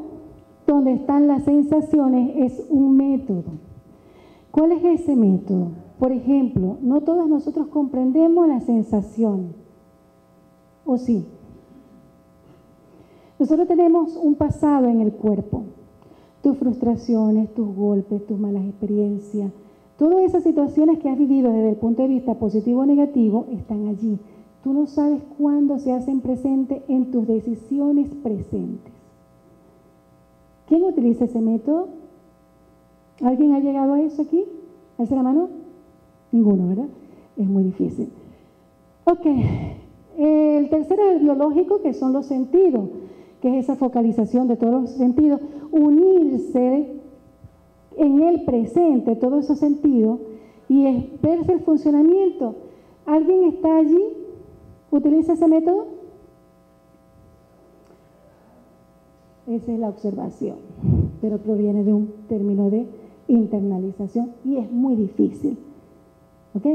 donde están las sensaciones, es un método. ¿Cuál es ese método? Por ejemplo, no todos nosotros comprendemos las sensaciones. ¿O sí? Nosotros tenemos un pasado en el cuerpo. Tus frustraciones, tus golpes, tus malas experiencias, todas esas situaciones que has vivido desde el punto de vista positivo o negativo están allí. Tú no sabes cuándo se hacen presentes en tus decisiones presentes. ¿Quién utiliza ese método? ¿Alguien ha llegado a eso aquí? ¿Alza la mano? Ninguno, ¿verdad? Es muy difícil. Ok. El tercero es el biológico, que son los sentidos, que es esa focalización de todos los sentidos, unirse en el presente, todos esos sentidos, y es verse el funcionamiento. ¿Alguien está allí? ¿Utiliza ese método? Esa es la observación, pero proviene de un término de internalización y es muy difícil. ¿Ok?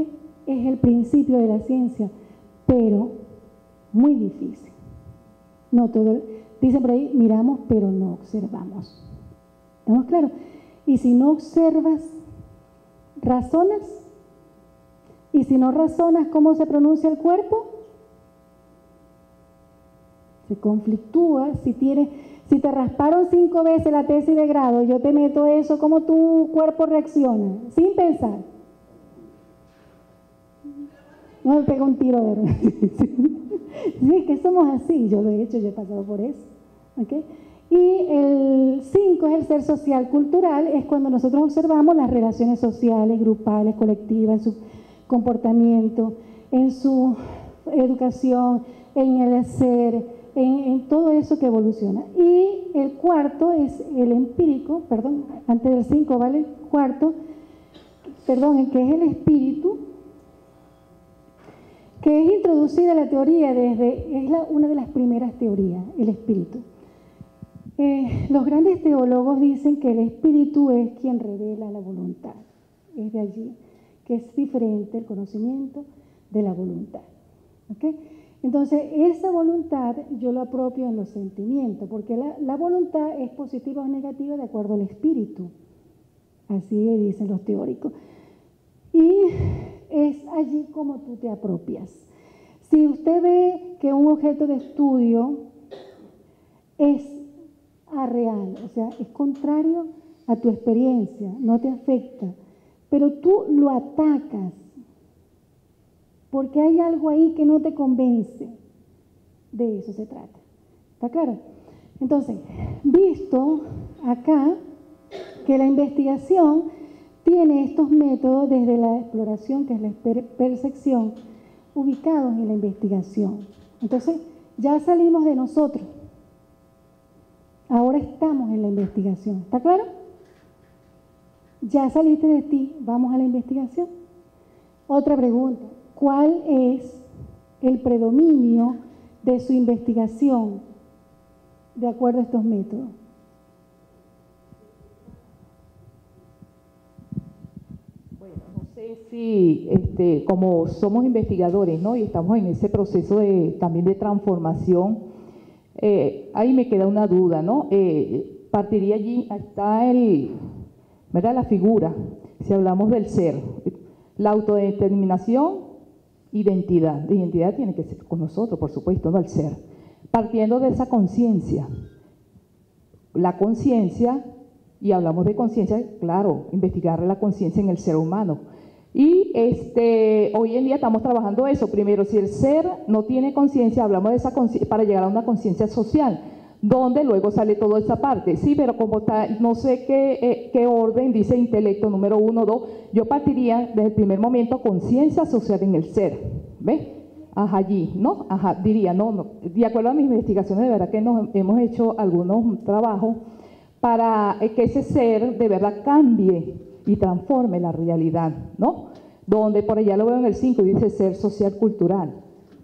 Es el principio de la ciencia, pero muy difícil. No todo, dicen por ahí, miramos pero no observamos. ¿Estamos claros? Y si no observas, razonas. Y si no razonas, ¿cómo se pronuncia el cuerpo? Se conflictúa. Si te rasparon 5 veces la tesis de grado, yo te meto eso, ¿cómo tu cuerpo reacciona? Sin pensar. No me pega un tiro de verdad. Sí, es que somos así, yo lo he hecho, yo he pasado por eso. ¿Okay? Y el 5 es el ser social cultural, es cuando nosotros observamos las relaciones sociales, grupales, colectivas, en su comportamiento, en su educación, en el ser, en todo eso que evoluciona. Y el cuarto es el empírico, perdón, antes del 5 vale el cuarto, perdón, que es el espíritu, que es introducida la teoría una de las primeras teorías, el espíritu. Los grandes teólogos dicen que el espíritu es quien revela la voluntad. Es de allí que es diferente el conocimiento de la voluntad. ¿Okay? Entonces, esa voluntad yo lo apropio en los sentimientos, porque la voluntad es positiva o negativa de acuerdo al espíritu. Así dicen los teóricos. Y es allí como tú te apropias. Si usted ve que un objeto de estudio es arreal, o sea, es contrario a tu experiencia, no te afecta, pero tú lo atacas porque hay algo ahí que no te convence, de eso se trata. ¿Está claro? Entonces, visto acá que la investigación tiene estos métodos desde la exploración, que es la percepción, ubicados en la investigación. Entonces, ya salimos de nosotros. Ahora estamos en la investigación. ¿Está claro? Ya saliste de ti, vamos a la investigación. Otra pregunta, ¿cuál es el predominio de su investigación de acuerdo a estos métodos? Bueno, no sé si como somos investigadores, ¿no? Y estamos en ese proceso también de transformación, ahí me queda una duda, ¿no? Partiría allí, está ¿verdad? La figura, si hablamos del ser, la autodeterminación, identidad. La identidad tiene que ser con nosotros, por supuesto, no el ser. Partiendo de esa conciencia. La conciencia, y hablamos de conciencia, claro, investigar la conciencia en el ser humano. Y hoy en día estamos trabajando eso. Primero, si el ser no tiene conciencia, hablamos de esa conciencia para llegar a una conciencia social, donde luego sale toda esa parte. Sí, pero como está, no sé qué orden dice intelecto número 1, 2, yo partiría desde el primer momento conciencia social en el ser, ¿ves? Ajá, allí, ¿no? Ajá, diría, no, de acuerdo a mis investigaciones, de verdad que hemos hecho algunos trabajos para que ese ser de verdad cambie y transforme la realidad, ¿no? Donde por allá lo veo en el 5, dice ser social cultural,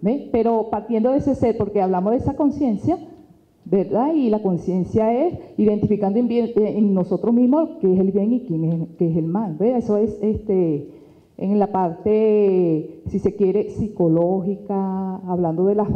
¿ves? Pero partiendo de ese ser, porque hablamos de esa conciencia, ¿verdad? Y la conciencia es identificando en nosotros mismos qué es el bien y qué es el mal, ¿ves? Eso es en la parte, si se quiere, psicológica,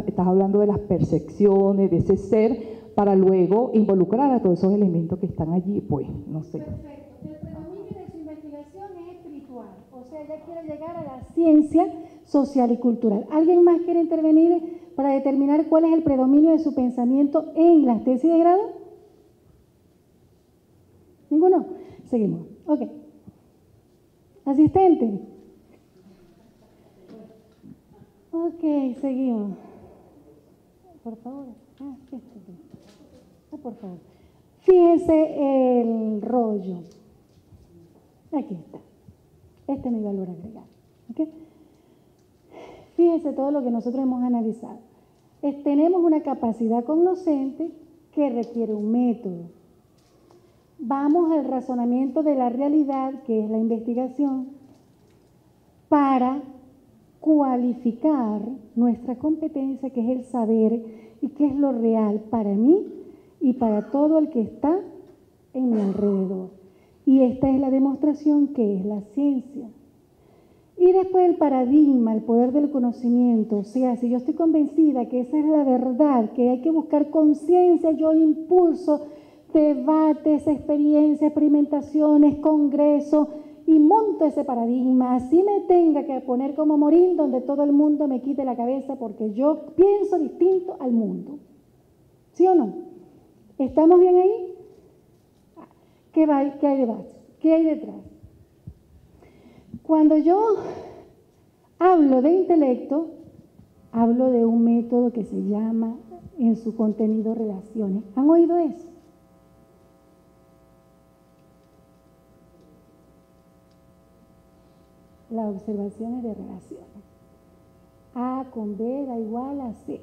estás hablando de las percepciones, de ese ser, para luego involucrar a todos esos elementos que están allí, pues, no sé. Perfecto. El predominio de su investigación es espiritual, o sea, ella quiere llegar a la ciencia social y cultural. ¿Alguien más quiere intervenir para determinar cuál es el predominio de su pensamiento en las tesis de grado? ¿Ninguno? Seguimos. Ok. Asistente. Ok, seguimos. Por favor. Por favor. Fíjense el rollo. Aquí está. Este es mi valor agregado. ¿Okay? Fíjense todo lo que nosotros hemos analizado. Tenemos una capacidad cognoscente que requiere un método. Vamos al razonamiento de la realidad, que es la investigación, para cualificar nuestra competencia, que es el saber y qué es lo real para mí y para todo el que está en mi alrededor. Y esta es la demostración que es la ciencia. Y después el paradigma, el poder del conocimiento. O sea, si yo estoy convencida que esa es la verdad, que hay que buscar conciencia, yo impulso debates, experiencias, experimentaciones, congresos, y monto ese paradigma, así me tenga que poner como Morín, donde todo el mundo me quite la cabeza porque yo pienso distinto al mundo. ¿Sí o no? ¿Estamos bien ahí? ¿Qué hay debajo? ¿Qué hay detrás? Cuando yo hablo de intelecto, hablo de un método que se llama, en su contenido, relaciones. ¿Han oído eso? Las observaciones de relaciones. A con B da igual a C.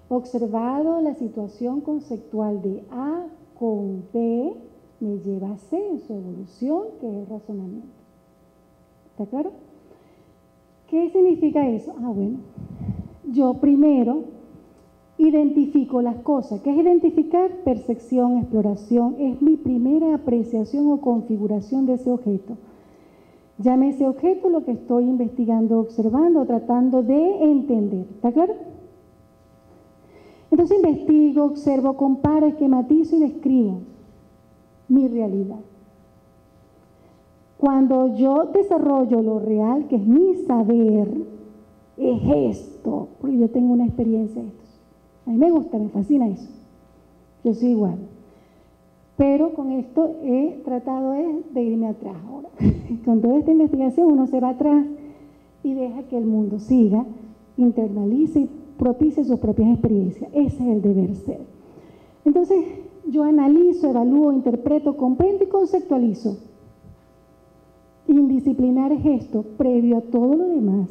Observado la situación conceptual de A con B me lleva a C en su evolución, que es el razonamiento. ¿Está claro? ¿Qué significa eso? Bueno, yo primero identifico las cosas. ¿Qué es identificar? Percepción, exploración. Es mi primera apreciación o configuración de ese objeto. Llame ese objeto lo que estoy investigando, observando, tratando de entender. ¿Está claro? Entonces investigo, observo, comparo, esquematizo y describo mi realidad. Cuando yo desarrollo lo real, que es mi saber, es esto, porque yo tengo una experiencia de esto. A mí me gusta, me fascina eso. Yo soy igual. Pero con esto he tratado de irme atrás ahora. Con toda esta investigación uno se va atrás y deja que el mundo siga, internalice y propicie sus propias experiencias. Ese es el deber ser. Entonces yo analizo, evalúo, interpreto, comprendo y conceptualizo. Indisciplinar es esto, previo a todo lo demás.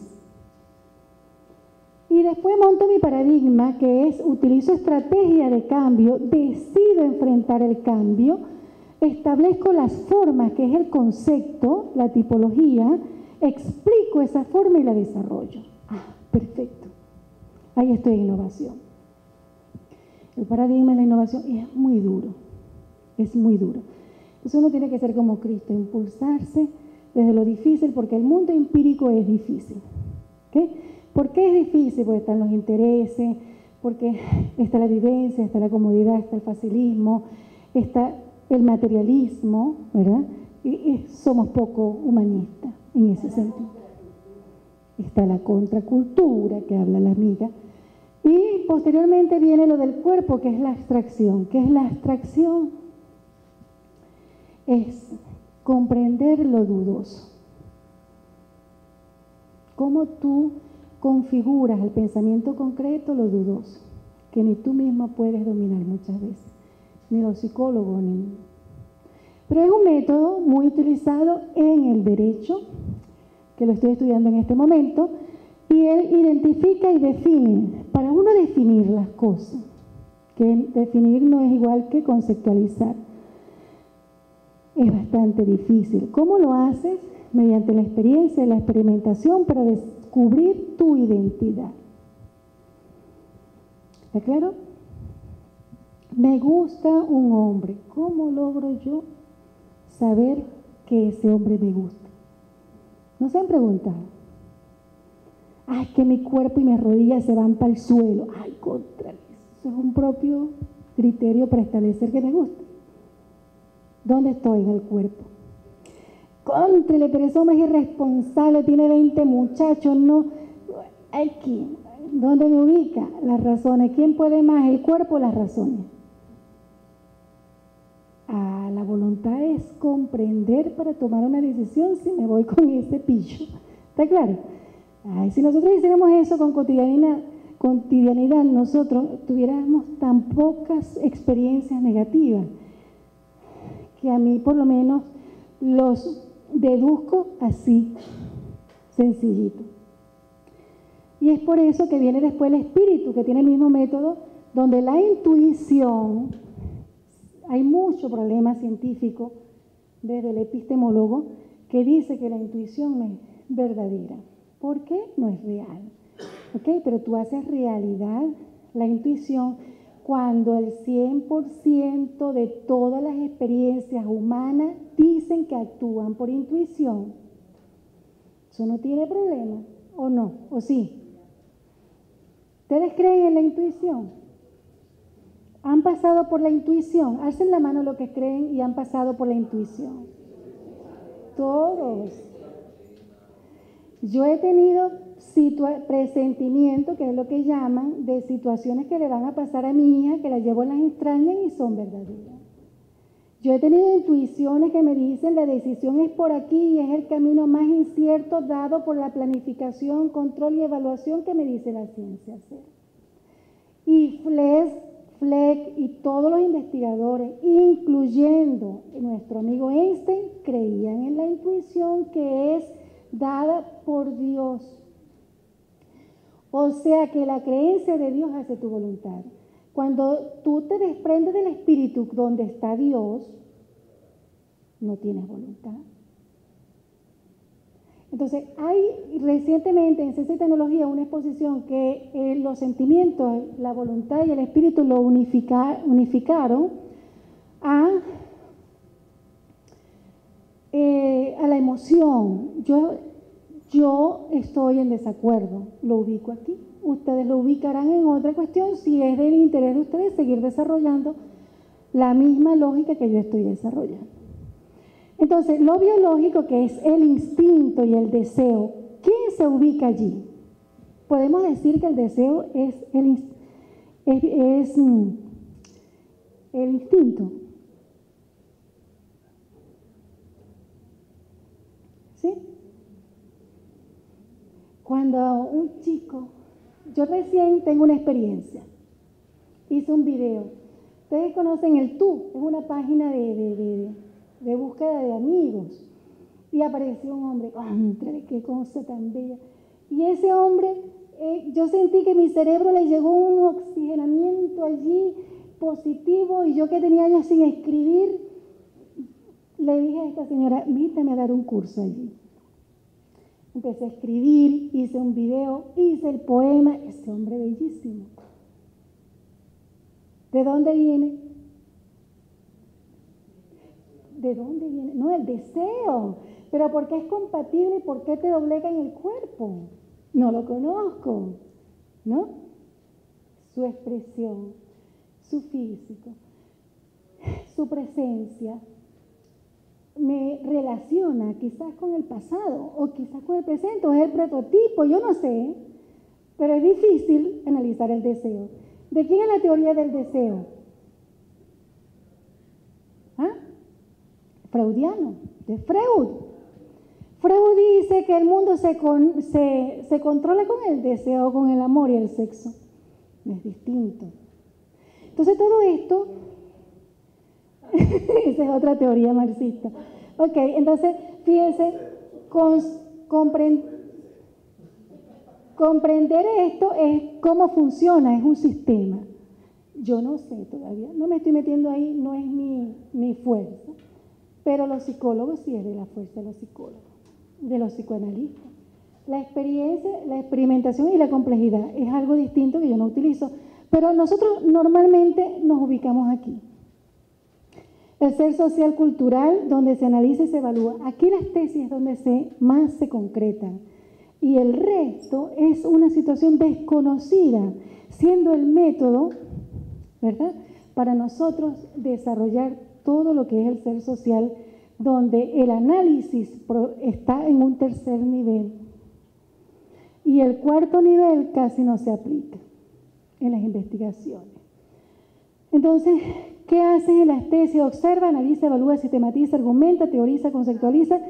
Y después monto mi paradigma, que es, utilizo estrategia de cambio, decido enfrentar el cambio, establezco las formas, que es el concepto, la tipología, explico esa forma y la desarrollo. Perfecto. Ahí estoy en innovación. El paradigma de la innovación es muy duro, es muy duro. Entonces uno tiene que ser como Cristo, impulsarse desde lo difícil, porque el mundo empírico es difícil. ¿Okay? ¿Por qué es difícil? Porque están los intereses, porque está la vivencia, está la comodidad, está el facilismo, está el materialismo, ¿verdad? y somos poco humanistas en ese sentido. Está la contracultura que habla la amiga. Y posteriormente viene lo del cuerpo, que es la abstracción. ¿Qué es la abstracción? Es comprender lo dudoso. Cómo tú configuras el pensamiento concreto lo dudoso, que ni tú mismo puedes dominar muchas veces, ni los psicólogos, ni... Pero es un método muy utilizado en el derecho, que lo estoy estudiando en este momento, y él identifica y define, para uno definir las cosas, que definir no es igual que conceptualizar. Es bastante difícil. ¿Cómo lo haces? Mediante la experiencia y la experimentación para descubrir tu identidad. ¿Está claro? Me gusta un hombre. ¿Cómo logro yo saber que ese hombre me gusta? ¿No se han preguntado? Ay, que mi cuerpo y mis rodillas se van para el suelo. Ay, contra eso es un propio criterio para establecer que me gusta. ¿Dónde estoy en el cuerpo? Cóntrele, pero ese hombre es irresponsable, tiene 20 muchachos, no. Aquí, ¿dónde me ubica? Las razones. ¿Quién puede más, el cuerpo o las razones? Ah, la voluntad es comprender para tomar una decisión si me voy con ese pillo. ¿Está claro? Ay, si nosotros hiciéramos eso con cotidianidad, nosotros tuviéramos tan pocas experiencias negativas, que a mí por lo menos los deduzco así, sencillito. Y es por eso que viene después el espíritu, que tiene el mismo método, donde la intuición, hay mucho problema científico desde el epistemólogo que dice que la intuición no es verdadera. ¿Por qué? No es real. ¿Ok? Pero tú haces realidad la intuición cuando el 100% de todas las experiencias humanas dicen que actúan por intuición. Eso no tiene problema, ¿o no? ¿O sí? ¿Ustedes creen en la intuición? ¿Han pasado por la intuición? Alcen la mano los que creen y han pasado por la intuición. Todos. Yo he tenido presentimiento, que es lo que llaman, de situaciones que le van a pasar a mi hija, que la llevo en las entrañas y son verdaderas. Yo he tenido intuiciones que me dicen la decisión es por aquí y es el camino más incierto dado por la planificación, control y evaluación que me dice la ciencia hacer. Y Fleck y todos los investigadores, incluyendo nuestro amigo Einstein, creían en la intuición que es dada por Dios. O sea que la creencia de Dios hace tu voluntad. Cuando tú te desprendes del espíritu donde está Dios, no tienes voluntad. Entonces, hay recientemente en Ciencia y Tecnología una exposición que los sentimientos, la voluntad y el espíritu lo unificaron a la emoción. Yo estoy en desacuerdo, lo ubico aquí. Ustedes lo ubicarán en otra cuestión si es del interés de ustedes seguir desarrollando la misma lógica que yo estoy desarrollando. Entonces, lo biológico, que es el instinto y el deseo, ¿quién se ubica allí? Podemos decir que el deseo es el instinto. ¿Sí? Cuando un chico, yo recién tengo una experiencia, hice un video. Ustedes conocen el Tú, es una página de búsqueda de amigos. Y apareció un hombre, ¡contra, qué cosa tan bella! Y ese hombre, yo sentí que mi cerebro le llegó un oxigenamiento allí positivo, y yo que tenía años sin escribir, le dije a esta señora, invítame a dar un curso allí. Empecé a escribir, hice un video, hice el poema, ese hombre bellísimo. ¿De dónde viene? ¿De dónde viene? No, el deseo. Pero ¿por qué es compatible y por qué te doblega en el cuerpo? No lo conozco, ¿no? Su expresión, su físico, su presencia. me relaciona quizás con el pasado o quizás con el presente o es el prototipo, yo no sé, pero es difícil analizar el deseo. ¿De quién es la teoría del deseo? ¿Ah? Freudiano, de Freud. Freud dice que el mundo se controla con el deseo, con el amor y el sexo. Es distinto. Entonces todo esto, esa es otra teoría marxista. Ok, entonces fíjense, comprender esto es cómo funciona, es un sistema. Yo no sé todavía, no me estoy metiendo ahí, no es mi fuerza, pero los psicólogos sí es de la fuerza de los psicólogos, de los psicoanalistas. La experiencia, la experimentación y la complejidad es algo distinto que yo no utilizo, pero nosotros normalmente nos ubicamos aquí. El ser social cultural, donde se analiza y se evalúa. Aquí las tesis es donde más se concretan. Y el resto es una situación desconocida, siendo el método, ¿verdad?, para nosotros desarrollar todo lo que es el ser social, donde el análisis está en un tercer nivel. Y el cuarto nivel casi no se aplica en las investigaciones. Entonces, ¿qué hace en las tesis? Observa, analiza, evalúa, sistematiza, argumenta, teoriza, conceptualiza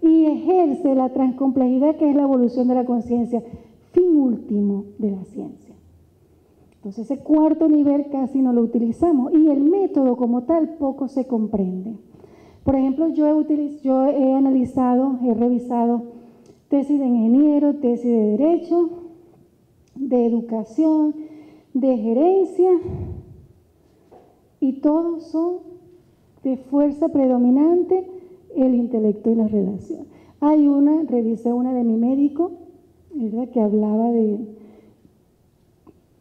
y ejerce la transcomplejidad que es la evolución de la conciencia, fin último de la ciencia. Entonces, ese cuarto nivel casi no lo utilizamos y el método como tal poco se comprende. Por ejemplo, yo he analizado, he revisado tesis de ingeniero, tesis de derecho, de educación, de gerencia, y todos son de fuerza predominante el intelecto y las relaciones. Revisé una de mi médico, ¿verdad?, que hablaba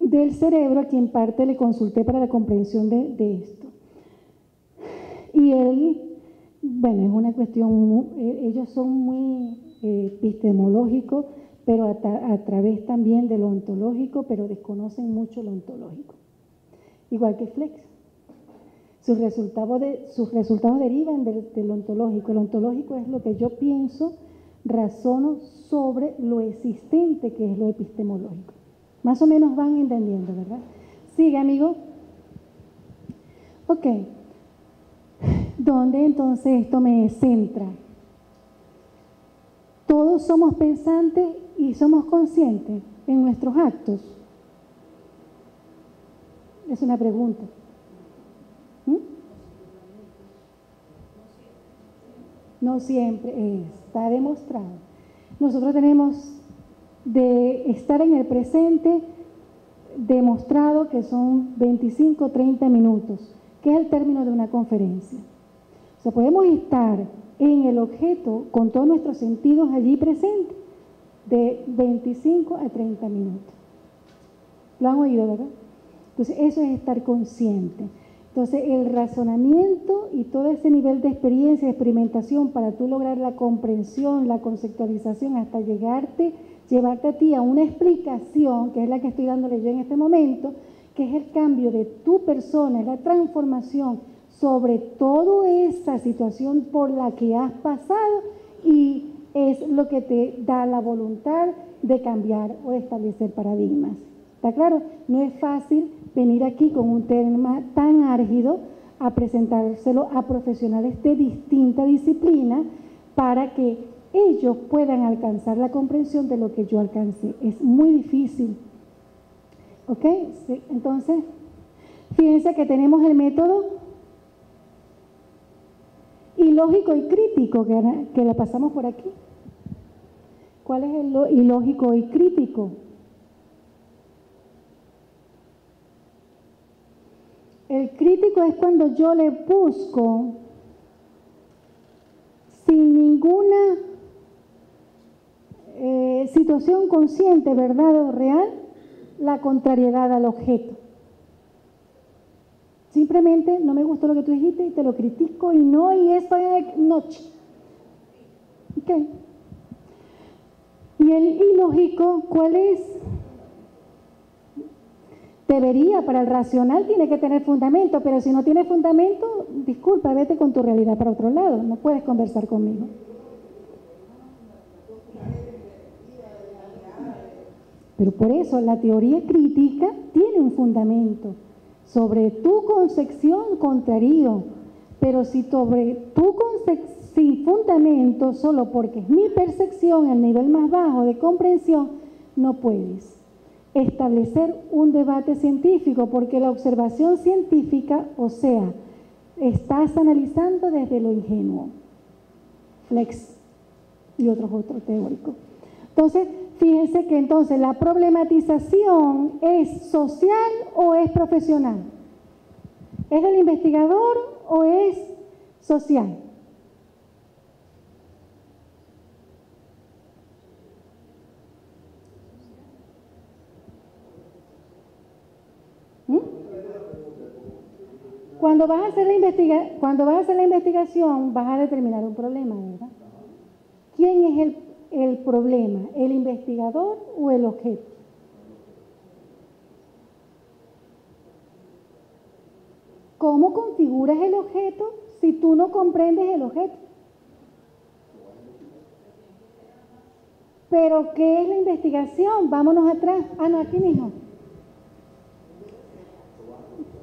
del cerebro, a quien parte le consulté para la comprensión de esto. Y él, bueno, es una cuestión, ellos son muy epistemológicos, pero a través también de lo ontológico, pero desconocen mucho lo ontológico. Igual que Flex. Sus resultados derivan del ontológico. El ontológico es lo que yo pienso, razono sobre lo existente, que es lo epistemológico. Más o menos van entendiendo, ¿verdad? Sigue, amigo. Ok. ¿Dónde entonces esto me centra? Todos somos pensantes y somos conscientes en nuestros actos. Es una pregunta. No siempre, está demostrado. Nosotros tenemos de estar en el presente demostrado que son 25 o 30 minutos, que es el término de una conferencia. O sea, podemos estar en el objeto con todos nuestros sentidos allí presentes de 25 a 30 minutos. ¿Lo han oído, verdad? Entonces, eso es estar consciente. Entonces, el razonamiento y todo ese nivel de experiencia, de experimentación para tú lograr la comprensión, la conceptualización, hasta llevarte a ti a una explicación, que es la que estoy dándole yo en este momento, que es el cambio de tu persona, es la transformación sobre toda esa situación por la que has pasado y es lo que te da la voluntad de cambiar o de establecer paradigmas. ¿Está claro? No es fácil venir aquí con un tema tan álgido a presentárselo a profesionales de distinta disciplina para que ellos puedan alcanzar la comprensión de lo que yo alcancé. Es muy difícil. ¿Ok? Sí. Entonces, fíjense que tenemos el método ilógico y crítico que la pasamos por aquí. ¿Cuál es el ilógico y crítico? El crítico es cuando yo le busco sin ninguna situación consciente, verdad o real, la contrariedad al objeto. Simplemente no me gustó lo que tú dijiste y te lo critico y eso es noche. ¿Ok? Y el ilógico, ¿cuál es? Debería, para el racional tiene que tener fundamento, pero si no tiene fundamento, disculpa, vete con tu realidad para otro lado, no puedes conversar conmigo. Pero por eso la teoría crítica tiene un fundamento. Sobre tu concepción, contrario, pero si sobre tu concepción sin fundamento, solo porque es mi percepción, el nivel más bajo de comprensión, no puedes establecer un debate científico, porque la observación científica, o sea, estás analizando desde lo ingenuo, Flex y otros teóricos. Entonces, fíjense que entonces la problematización es social o es profesional, ¿es del investigador o es social? Cuando vas a hacer la investigación, vas a determinar un problema, ¿verdad? ¿Quién es el problema? ¿El investigador o el objeto? ¿Cómo configuras el objeto si tú no comprendes el objeto? ¿Pero qué es la investigación? Vámonos atrás. Ah, no, aquí mismo.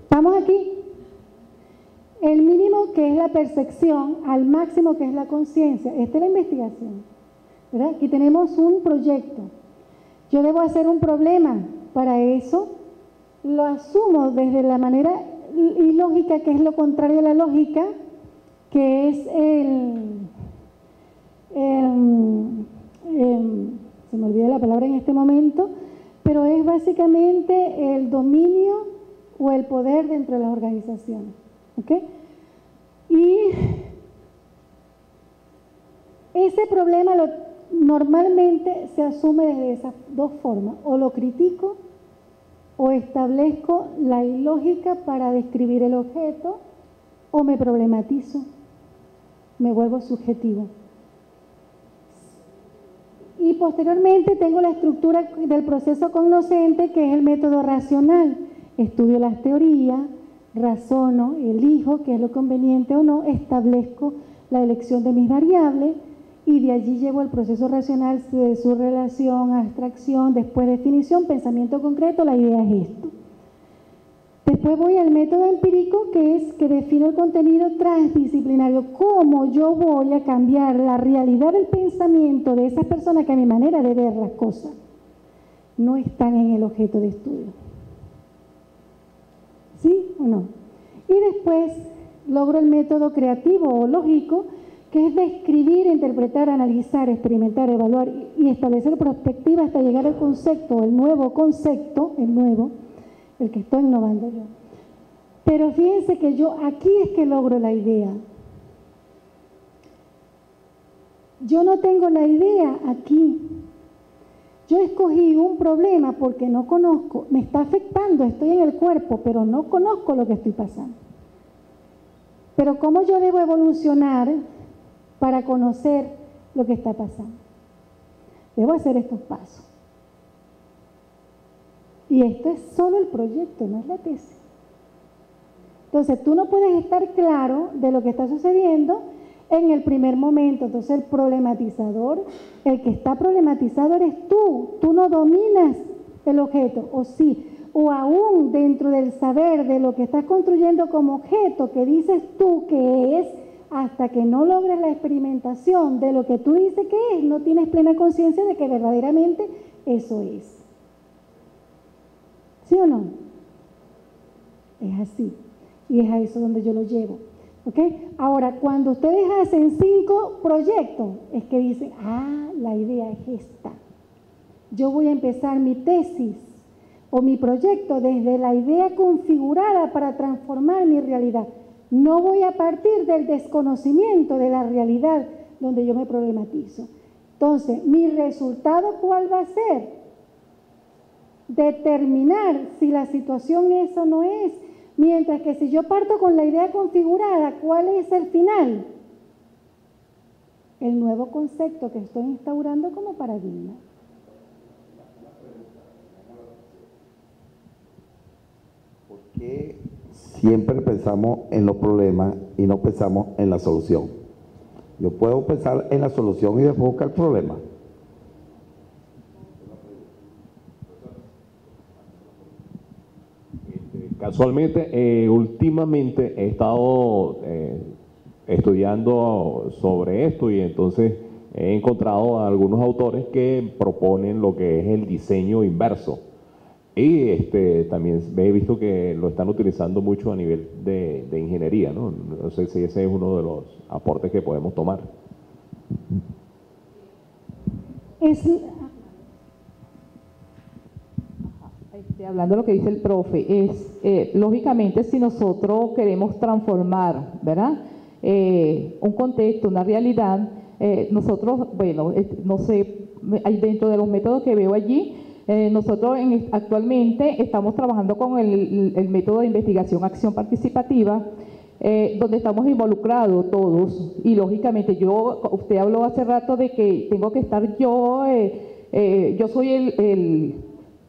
Vamos aquí. El mínimo, que es la percepción, al máximo, que es la conciencia. Esta es la investigación, ¿verdad? Aquí tenemos un proyecto. Yo debo hacer un problema. Para eso lo asumo desde la manera ilógica, que es lo contrario a la lógica, que es se me olvida la palabra en este momento, pero es básicamente el dominio o el poder dentro de las organizaciones. ¿Ok? Y ese problema normalmente se asume desde esas dos formas: o lo critico o establezco la ilógica para describir el objeto, o me problematizo, me vuelvo subjetivo. Y posteriormente tengo la estructura del proceso cognoscente, que es el método racional. Estudio las teorías, razono, elijo qué es lo conveniente o no, establezco la elección de mis variables y de allí llevo el proceso racional de su relación, abstracción, después definición, pensamiento concreto. La idea es esto. Después voy al método empírico, que es que defino el contenido transdisciplinario, cómo yo voy a cambiar la realidad del pensamiento de esas personas que a mi manera de ver las cosas no están en el objeto de estudio. ¿Sí o no? Y después logro el método creativo o lógico, que es describir, interpretar, analizar, experimentar, evaluar y establecer perspectiva hasta llegar al concepto, el nuevo concepto, el que estoy innovando yo. Pero fíjense que yo aquí es que logro la idea. Yo no tengo la idea aquí. Yo escogí un problema porque no conozco, me está afectando, estoy en el cuerpo, pero no conozco lo que estoy pasando. Pero ¿cómo yo debo evolucionar para conocer lo que está pasando? Debo hacer estos pasos. Y esto es solo el proyecto, no es la tesis. Entonces, tú no puedes estar claro de lo que está sucediendo en el primer momento. Entonces, el problematizador, el que está problematizado eres tú. Tú no dominas el objeto, o sí, o aún dentro del saber de lo que estás construyendo como objeto, que dices tú que es, hasta que no logres la experimentación de lo que tú dices que es, no tienes plena conciencia de que verdaderamente eso es. ¿Sí o no? Es así. Y es a eso donde yo lo llevo. ¿Ok? Ahora, cuando ustedes hacen 5 proyectos, es que dicen, la idea es esta. Yo voy a empezar mi tesis o mi proyecto desde la idea configurada para transformar mi realidad. No voy a partir del desconocimiento de la realidad donde yo me problematizo. Entonces, ¿mi resultado cuál va a ser? Determinar si la situación es o no es. Mientras que si yo parto con la idea configurada, ¿cuál es el final? El nuevo concepto que estoy instaurando como paradigma. que siempre pensamos en los problemas y no pensamos en la solución. Yo puedo pensar en la solución y después buscar el problema. Casualmente, últimamente he estado estudiando sobre esto y entonces he encontrado a algunos autores que proponen lo que es el diseño inverso. Y también he visto que lo están utilizando mucho a nivel de ingeniería, ¿no? No sé si ese es uno de los aportes que podemos tomar. Hablando de lo que dice el profe, lógicamente si nosotros queremos transformar, ¿verdad? Un contexto, una realidad, nosotros, bueno, no sé, dentro de los métodos que veo allí, nosotros actualmente estamos trabajando con el método de investigación acción participativa, donde estamos involucrados todos y lógicamente usted habló hace rato de que tengo que estar yo soy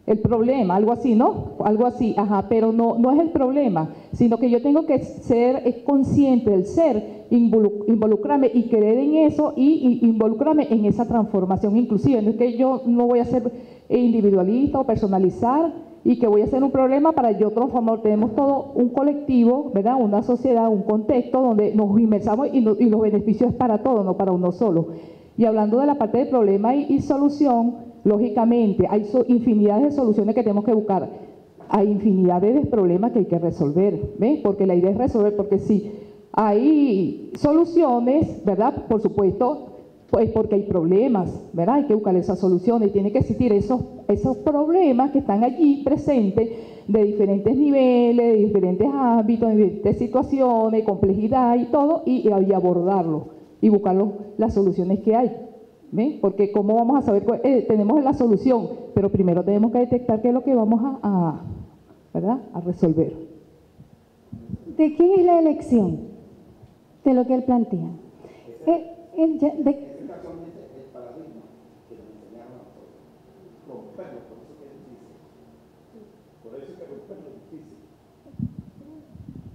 el problema, algo así, ¿no? Algo así, ajá, pero no es el problema, sino que yo tengo que ser consciente del ser, involucrarme y creer en eso y involucrarme en esa transformación inclusive. No es que yo no voy a ser individualista o personalizar y que voy a hacer un problema para yo transformar. Tenemos todo un colectivo, ¿verdad? Una sociedad, un contexto donde nos inmersamos y los beneficios es para todos, no para uno solo. Y hablando de la parte de problema y solución, lógicamente, hay infinidad de soluciones que tenemos que buscar. Hay infinidad de problemas que hay que resolver, ¿ves? Porque la idea es resolver, porque si hay soluciones, ¿verdad? Por supuesto, pues porque hay problemas, ¿verdad? Hay que buscar esas soluciones y tiene que existir esos problemas que están allí presentes de diferentes niveles, de diferentes ámbitos, de diferentes situaciones, complejidad y todo, y abordarlos y buscar las soluciones que hay. ¿Ven? Porque ¿cómo vamos a saber? Tenemos la solución, pero primero tenemos que detectar qué es lo que vamos ¿verdad? A resolver. ¿De quién es la elección? De lo que él plantea. Casualmente el paradigma que nos enseñaron a nosotros. Romperlo, por eso que es difícil. Por eso que romperlo es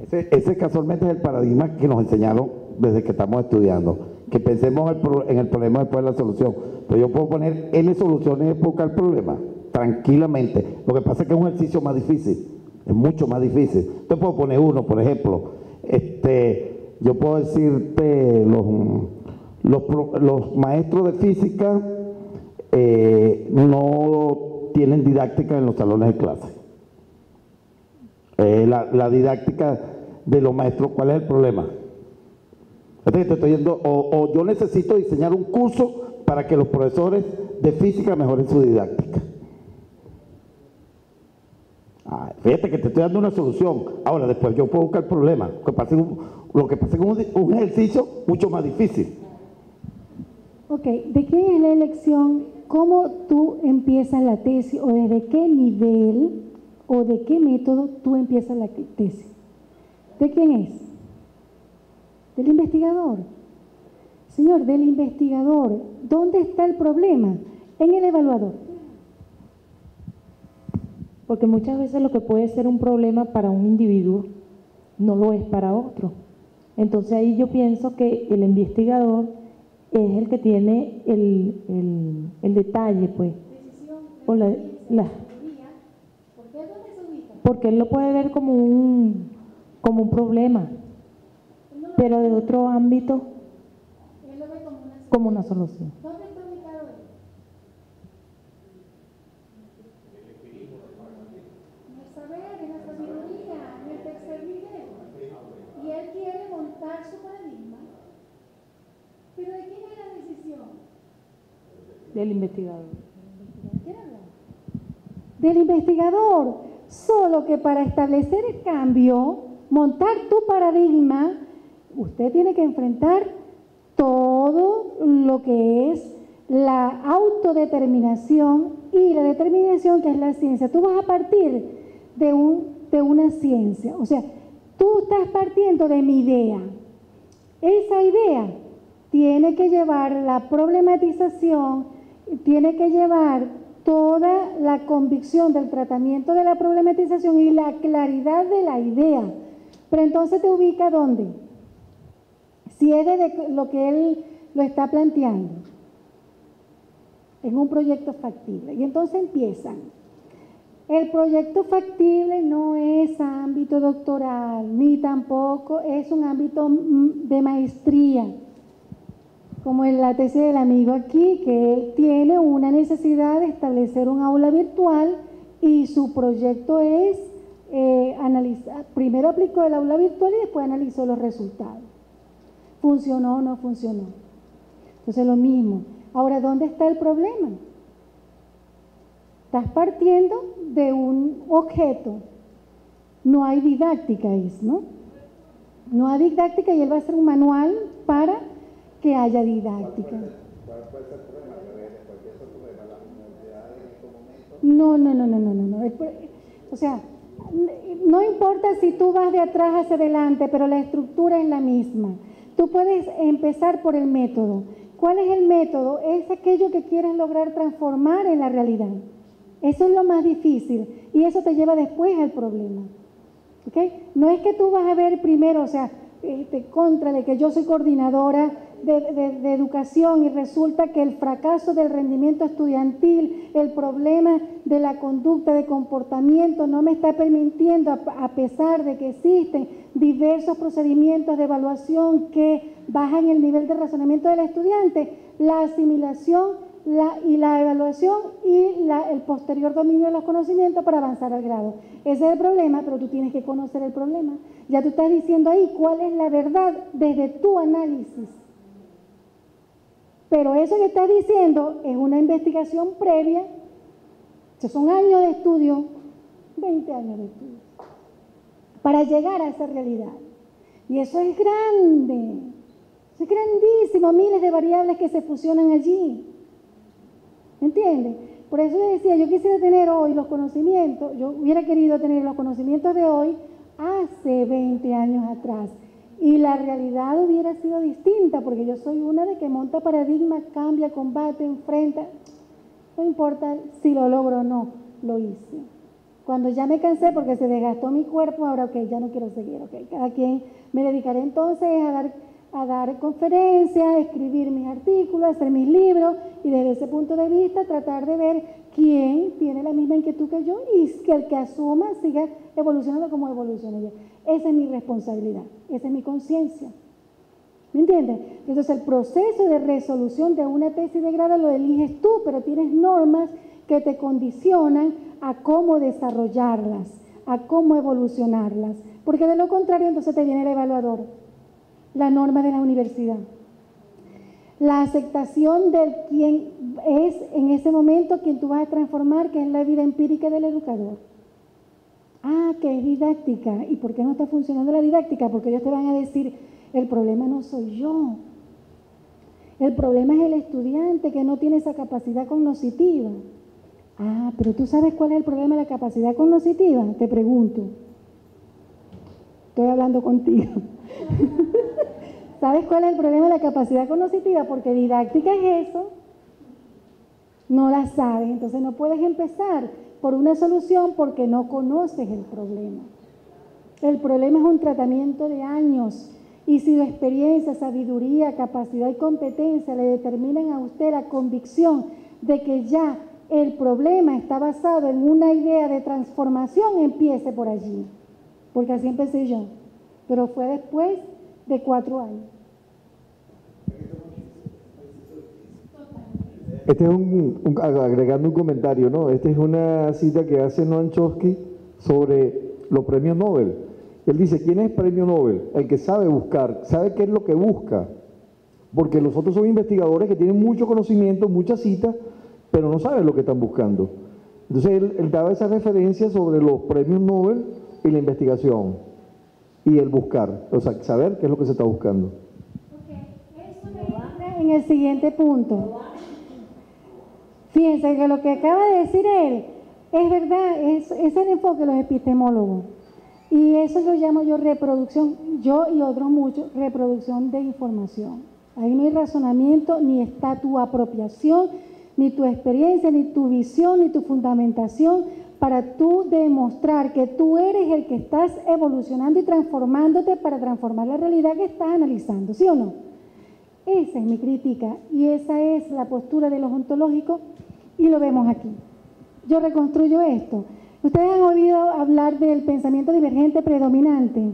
difícil. Ese casualmente es el paradigma que nos enseñaron desde que estamos estudiando. Que pensemos en el problema después de la solución. Pero yo puedo poner N soluciones y buscar el problema tranquilamente. Lo que pasa es que es un ejercicio más difícil, es mucho más difícil. Entonces puedo poner uno, por ejemplo, yo puedo decirte los maestros de física no tienen didáctica en los salones de clase. La didáctica de los maestros, ¿cuál es el problema? O yo necesito diseñar un curso para que los profesores de física mejoren su didáctica. Fíjate que te estoy dando una solución. Ahora, después yo puedo buscar el problema. Lo que pasa es un ejercicio mucho más difícil. Ok, ¿de quién es la elección? ¿Cómo tú empiezas la tesis o desde qué nivel o de qué método tú empiezas la tesis? ¿De quién es? Del investigador. Señor, del investigador. ¿Dónde está el problema? En el evaluador. Porque muchas veces lo que puede ser un problema para un individuo no lo es para otro. Entonces ahí yo pienso que el investigador es el que tiene el detalle, pues. O porque él lo puede ver como un problema, pero de otro ámbito como una solución. ¿Dónde está ubicado él? En el saber, en la sabiduría, en el tercer nivel. Y él quiere montar su paradigma. ¿Pero de quién es la decisión? Del investigador. ¿Quién habla? Del investigador. Solo que para establecer el cambio, montar tu paradigma, usted tiene que enfrentar todo lo que es la autodeterminación y la determinación que es la ciencia. Tú vas a partir de una ciencia, o sea, tú estás partiendo de mi idea. Esa idea tiene que llevar la problematización, tiene que llevar toda la convicción del tratamiento de la problematización y la claridad de la idea. Pero entonces te ubica ¿dónde? Si es de lo que él lo está planteando, en un proyecto factible. Y entonces empiezan. El proyecto factible no es ámbito doctoral, ni tampoco es un ámbito de maestría, como en la tesis del amigo aquí, que él tiene una necesidad de establecer un aula virtual y su proyecto es analizar, primero aplicó el aula virtual y después analizó los resultados. ¿Funcionó o no funcionó? Entonces lo mismo. Ahora, ¿dónde está el problema? Estás partiendo de un objeto. No hay didáctica, ¿no? No hay didáctica y él va a hacer un manual para que haya didáctica. ¿Cuál puede ser el problema? ¿Cuál puede ser el problema? ¿Las universidades en estos momentos? No. O sea, no importa si tú vas de atrás hacia adelante, pero la estructura es la misma. Tú puedes empezar por el método. ¿Cuál es el método? Es aquello que quieres lograr transformar en la realidad. Eso es lo más difícil y eso te lleva después al problema. ¿Okay? No es que tú vas a ver primero, o sea, contra de que yo soy coordinadora de educación y resulta que el fracaso del rendimiento estudiantil, el problema de la conducta, de comportamiento no me está permitiendo, a pesar de que existen diversos procedimientos de evaluación que bajan el nivel de razonamiento del estudiante, la asimilación y la evaluación y el posterior dominio de los conocimientos para avanzar al grado. Ese es el problema, pero tú tienes que conocer el problema. Ya tú estás diciendo ahí cuál es la verdad desde tu análisis. Pero eso que estás diciendo es una investigación previa, son años de estudio, 20 años de estudio, para llegar a esa realidad. Y eso es grande, eso es grandísimo, miles de variables que se fusionan allí. ¿Me entiendes? Por eso yo decía, yo quisiera tener hoy los conocimientos, yo hubiera querido tener los conocimientos de hoy hace 20 años atrás. Y la realidad hubiera sido distinta, porque yo soy una de que monta paradigmas, cambia, combate, enfrenta. No importa si lo logro o no, lo hice. Cuando ya me cansé porque se desgastó mi cuerpo, ahora ok, ya no quiero seguir, ok. Cada quien me dedicaré entonces a dar conferencias, escribir mis artículos, hacer mis libros y desde ese punto de vista tratar de ver quién tiene la misma inquietud que yo y que el que asuma siga evolucionando como evoluciona yo. Esa es mi responsabilidad, esa es mi conciencia. ¿Me entiendes? Entonces el proceso de resolución de una tesis de grado lo eliges tú, pero tienes normas que te condicionan a cómo desarrollarlas, a cómo evolucionarlas, porque de lo contrario entonces te viene el evaluador, la norma de la universidad, la aceptación de quien es en ese momento quien tú vas a transformar, que es la vida empírica del educador. Ah, que es didáctica. ¿Y por qué no está funcionando la didáctica? Porque ellos te van a decir, el problema no soy yo. El problema es el estudiante que no tiene esa capacidad cognitiva. Ah, pero tú sabes cuál es el problema de la capacidad cognitiva, te pregunto. Estoy hablando contigo. ¿Sabes cuál es el problema de la capacidad cognitiva? Porque didáctica es eso. No la sabes, entonces no puedes empezar por una solución porque no conoces el problema. El problema es un tratamiento de años y si su experiencia, sabiduría, capacidad y competencia le determinan a usted la convicción de que ya el problema está basado en una idea de transformación, empiece por allí. Porque así empecé yo, pero fue después de 4 años. Este es agregando un comentario, ¿no? Esta es una cita que hace Noam Chomsky sobre los premios Nobel. Él dice, ¿quién es el premio Nobel? El que sabe buscar, sabe qué es lo que busca. Porque los otros son investigadores que tienen mucho conocimiento, muchas citas, pero no saben lo que están buscando. Entonces él daba esa referencia sobre los premios Nobel y la investigación y el buscar, o sea, saber qué es lo que se está buscando. Eso me entra en el siguiente punto. Fíjense que lo que acaba de decir él es verdad, es el enfoque de los epistemólogos. Y eso lo llamo yo reproducción, yo y otros muchos, reproducción de información. Ahí no hay razonamiento ni está tu apropiación, ni tu experiencia, ni tu visión, ni tu fundamentación para tú demostrar que tú eres el que estás evolucionando y transformándote para transformar la realidad que estás analizando, ¿sí o no? Esa es mi crítica y esa es la postura de los ontológicos y lo vemos aquí. Yo reconstruyo esto. Ustedes han oído hablar del pensamiento divergente predominante.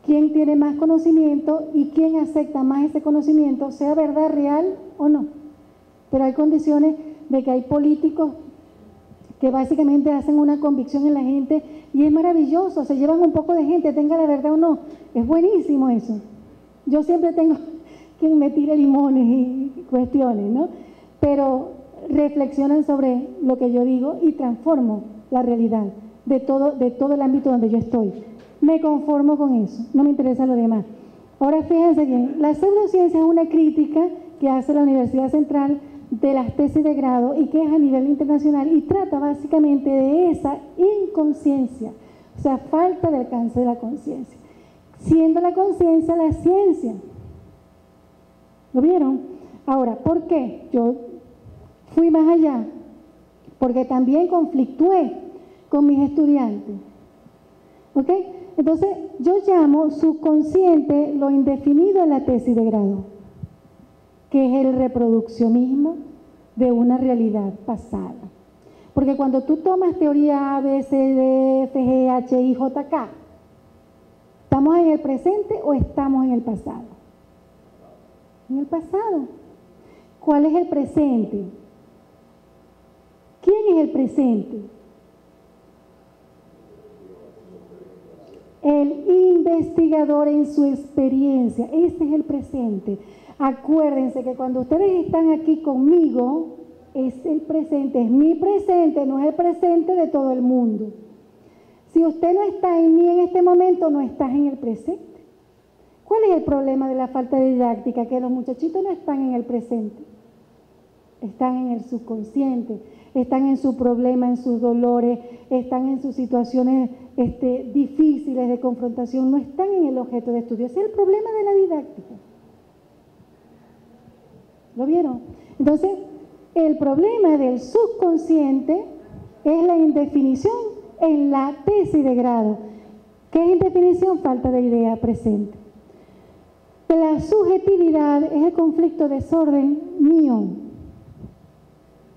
¿Quién tiene más conocimiento y quién acepta más ese conocimiento, sea verdad real o no? Pero hay condiciones de que hay políticos que básicamente hacen una convicción en la gente y es maravilloso, se llevan un poco de gente, tenga la verdad o no, es buenísimo eso. Yo siempre tengo quien me tire limones y cuestiones, ¿no? Pero reflexionan sobre lo que yo digo y transformo la realidad de todo el ámbito donde yo estoy. Me conformo con eso, no me interesa lo demás. Ahora fíjense bien, la pseudociencia es una crítica que hace la Universidad Central de las tesis de grado y que es a nivel internacional y trata básicamente de esa inconsciencia, o sea, falta de alcance de la conciencia, siendo la conciencia la ciencia. ¿Lo vieron? Ahora, ¿por qué? Yo fui más allá, porque también conflictué con mis estudiantes. ¿Ok? Entonces, yo llamo subconsciente lo indefinido en la tesis de grado, que es el reproduccionismo de una realidad pasada. Porque cuando tú tomas teoría A, B, C, D, F, G, H, I, J, K, ¿estamos en el presente o estamos en el pasado? En el pasado. ¿Cuál es el presente? ¿Quién es el presente? El investigador en su experiencia. Ese es el presente. Acuérdense que cuando ustedes están aquí conmigo, es el presente, es mi presente, no es el presente de todo el mundo. Si usted no está en mí en este momento, no estás en el presente. ¿Cuál es el problema de la falta de didáctica? Que los muchachitos no están en el presente, están en el subconsciente, están en su problema, en sus dolores, están en sus situaciones difíciles de confrontación, no están en el objeto de estudio. Ese es el problema de la didáctica. ¿Lo vieron? Entonces, el problema del subconsciente es la indefinición en la tesis de grado. ¿Qué es indefinición? Falta de idea presente. La subjetividad es el conflicto desorden mío.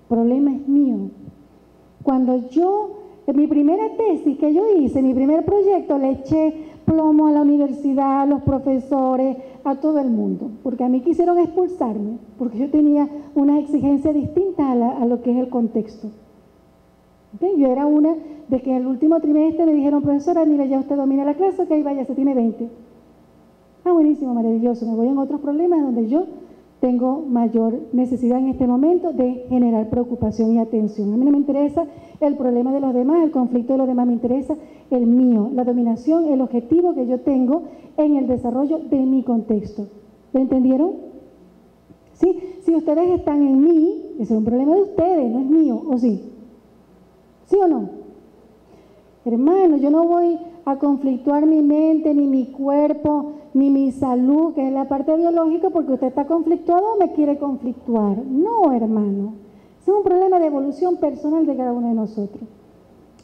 El problema es mío. Cuando yo, en mi primera tesis que yo hice, mi primer proyecto, le eché plomo a la universidad, a los profesores, a todo el mundo, porque a mí quisieron expulsarme, porque yo tenía una exigencia distinta a lo que es el contexto. ¿Okay? Yo era una de que en el último trimestre me dijeron, profesora, mire, ya usted domina la clase, ok, vaya, se tiene 20. Ah, buenísimo, maravilloso, me voy en otros problemas donde yo tengo mayor necesidad en este momento de generar preocupación y atención. A mí no me interesa el problema de los demás, el conflicto de los demás, me interesa el mío, la dominación, el objetivo que yo tengo en el desarrollo de mi contexto. ¿Lo entendieron? ¿Sí? Si ustedes están en mí, ese es un problema de ustedes, no es mío, ¿o sí? ¿Sí o no? Hermano, yo no voy a conflictuar mi mente, ni mi cuerpo, ni mi salud, que es la parte biológica, porque usted está conflictuado o me quiere conflictuar. No, hermano. Es un problema de evolución personal de cada uno de nosotros.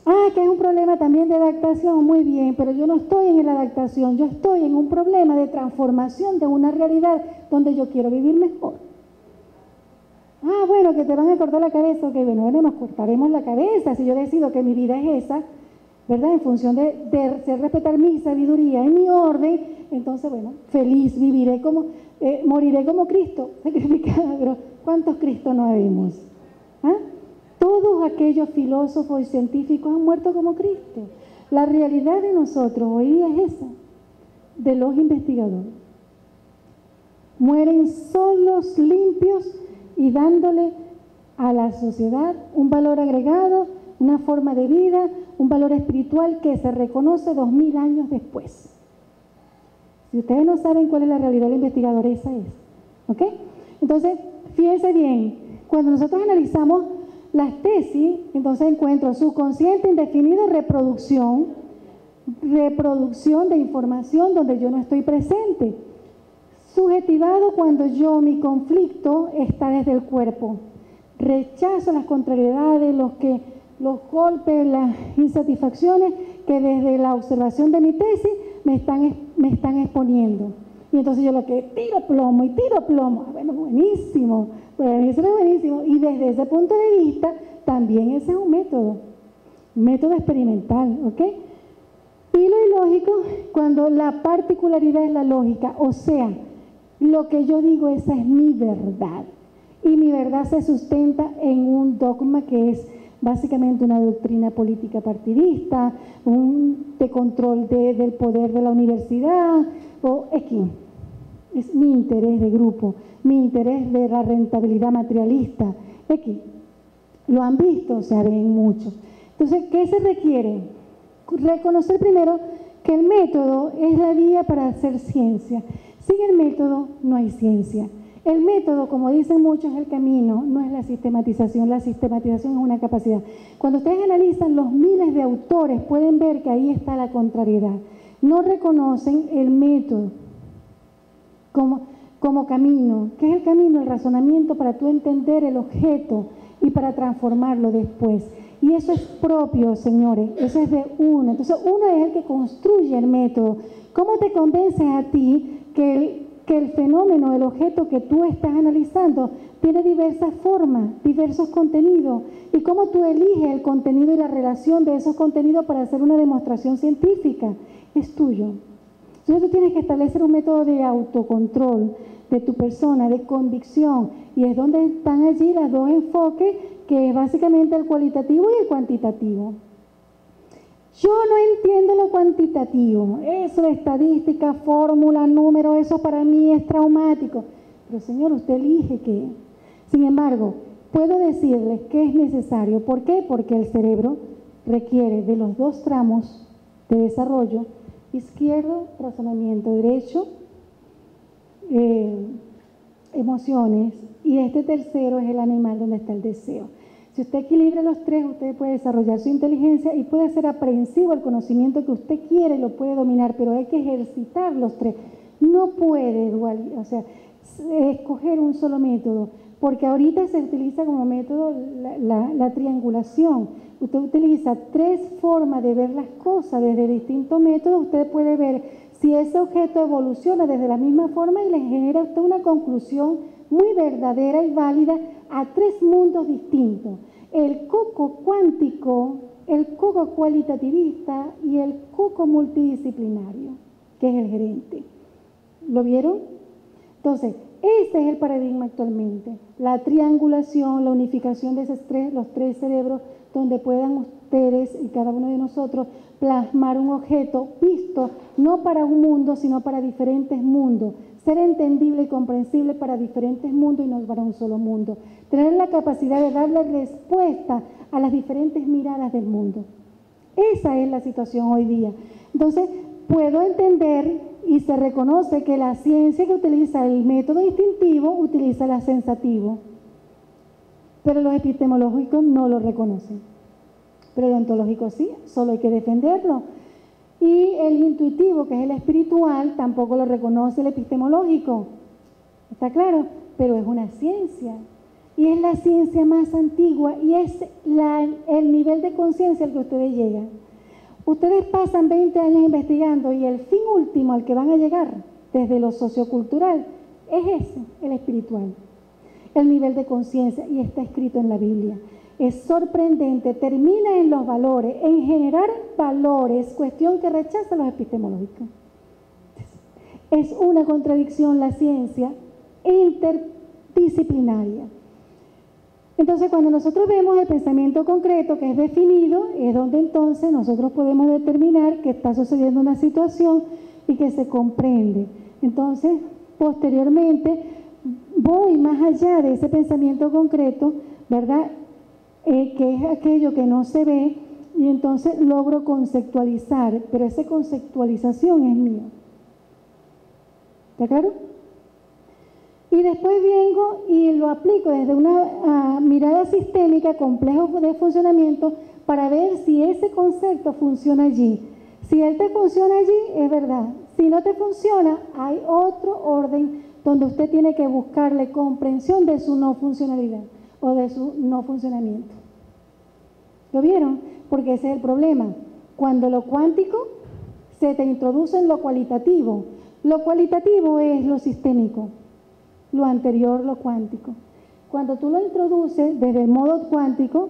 Ah, que es un problema también de adaptación, muy bien, pero yo no estoy en la adaptación, yo estoy en un problema de transformación de una realidad donde yo quiero vivir mejor. Ah, bueno, que te van a cortar la cabeza, ok, bueno, nos cortaremos la cabeza, si yo decido que mi vida es esa, ¿verdad? En función de respetar mi sabiduría, en mi orden, entonces, bueno, feliz, viviré como, moriré como Cristo, sacrificado, pero ¿cuántos Cristos no vemos? ¿Ah? Todos aquellos filósofos y científicos han muerto como Cristo. La realidad de nosotros hoy día es esa, de los investigadores. Mueren solos, limpios y dándole a la sociedad un valor agregado, una forma de vida, un valor espiritual que se reconoce 2000 años después. Si ustedes no saben cuál es la realidad del investigador, esa es. ¿Ok? Entonces, fíjense bien, cuando nosotros analizamos las tesis, entonces encuentro subconsciente indefinido, reproducción de información donde yo no estoy presente. subjetivado cuando yo, mi conflicto está desde el cuerpo. Rechazo las contrariedades, los golpes, las insatisfacciones que desde la observación de mi tesis me están exponiendo. Y entonces yo lo que tiro plomo. Bueno, buenísimo, eso es buenísimo. Y desde ese punto de vista, también ese es un método experimental, ¿ok? Y lo ilógico, cuando la particularidad es la lógica, o sea, lo que yo digo, esa es mi verdad. Y mi verdad se sustenta en un dogma que es básicamente una doctrina política partidista, de control del poder de la universidad, o X. Es mi interés de grupo, mi interés de la rentabilidad materialista, X. Lo han visto, se ven mucho. Entonces, ¿qué se requiere? Reconocer primero que el método es la vía para hacer ciencia. Sin el método no hay ciencia. El método, como dicen muchos, es el camino, no es la sistematización. La sistematización es una capacidad. Cuando ustedes analizan los miles de autores, pueden ver que ahí está la contrariedad. No reconocen el método como camino. ¿Qué es el camino? El razonamiento para tú entender el objeto y para transformarlo después. Y eso es propio, señores, eso es de uno. Entonces, uno es el que construye el método. ¿Cómo te convences a ti que el fenómeno, el objeto que tú estás analizando, tiene diversas formas, diversos contenidos? ¿Y cómo tú eliges el contenido y la relación de esos contenidos para hacer una demostración científica? Es tuyo. Entonces, tú tienes que establecer un método de autocontrol de tu persona, de convicción, y es donde están allí los dos enfoques, que es básicamente el cualitativo y el cuantitativo. Yo no entiendo lo cuantitativo, eso de estadística, fórmula, número, eso para mí es traumático. Pero señor, usted elige qué. Sin embargo, puedo decirles que es necesario. ¿Por qué? Porque el cerebro requiere de los dos tramos de desarrollo: izquierdo, razonamiento; derecho, emociones, y este tercero es el animal, donde está el deseo. Si usted equilibra los tres, usted puede desarrollar su inteligencia y puede ser aprehensivo al conocimiento que usted quiere, lo puede dominar, pero hay que ejercitar los tres. No puede escoger un solo método, porque ahorita se utiliza como método la triangulación. Usted utiliza tres formas de ver las cosas desde distintos métodos. Usted puede ver si ese objeto evoluciona desde la misma forma y le genera a usted una conclusión muy verdadera y válida a tres mundos distintos: el coco cuántico, el coco cualitativista y el coco multidisciplinario, que es el gerente. ¿Lo vieron? Entonces, ese es el paradigma actualmente: la triangulación, la unificación de los tres cerebros, donde puedan ustedes y cada uno de nosotros plasmar un objeto visto no para un mundo, sino para diferentes mundos, ser entendible y comprensible para diferentes mundos y no para un solo mundo, tener la capacidad de darle respuesta a las diferentes miradas del mundo. Esa es la situación hoy día. Entonces, puedo entender y se reconoce que la ciencia que utiliza el método instintivo utiliza el sensativo, pero los epistemológicos no lo reconocen. Pero el ontológico sí, solo hay que defenderlo. Y el intuitivo, que es el espiritual, tampoco lo reconoce el epistemológico. ¿Está claro? Pero es una ciencia. Y es la ciencia más antigua y es el nivel de conciencia al que ustedes llegan. Ustedes pasan 20 años investigando y el fin último al que van a llegar desde lo sociocultural es ese, el espiritual. El nivel de conciencia, y está escrito en la Biblia. Es sorprendente, termina en los valores, en generar valores, cuestión que rechaza los epistemológicos. Es una contradicción la ciencia interdisciplinaria. Entonces, cuando nosotros vemos el pensamiento concreto que es definido, es donde entonces nosotros podemos determinar que está sucediendo una situación y que se comprende. Entonces, posteriormente, voy más allá de ese pensamiento concreto, ¿verdad?, que es aquello que no se ve, y entonces logro conceptualizar, pero esa conceptualización es mía. ¿Está claro? Y después vengo y lo aplico desde una mirada sistémica, complejo de funcionamiento, para ver si ese concepto funciona allí. Si él te funciona allí, es verdad. Si no te funciona, hay otro orden donde usted tiene que buscarle comprensión de su no funcionalidad o de su no funcionamiento. ¿Lo vieron? Porque ese es el problema. Cuando lo cuántico se te introduce en lo cualitativo. Lo cualitativo es lo sistémico, lo anterior, lo cuántico. Cuando tú lo introduces desde el modo cuántico,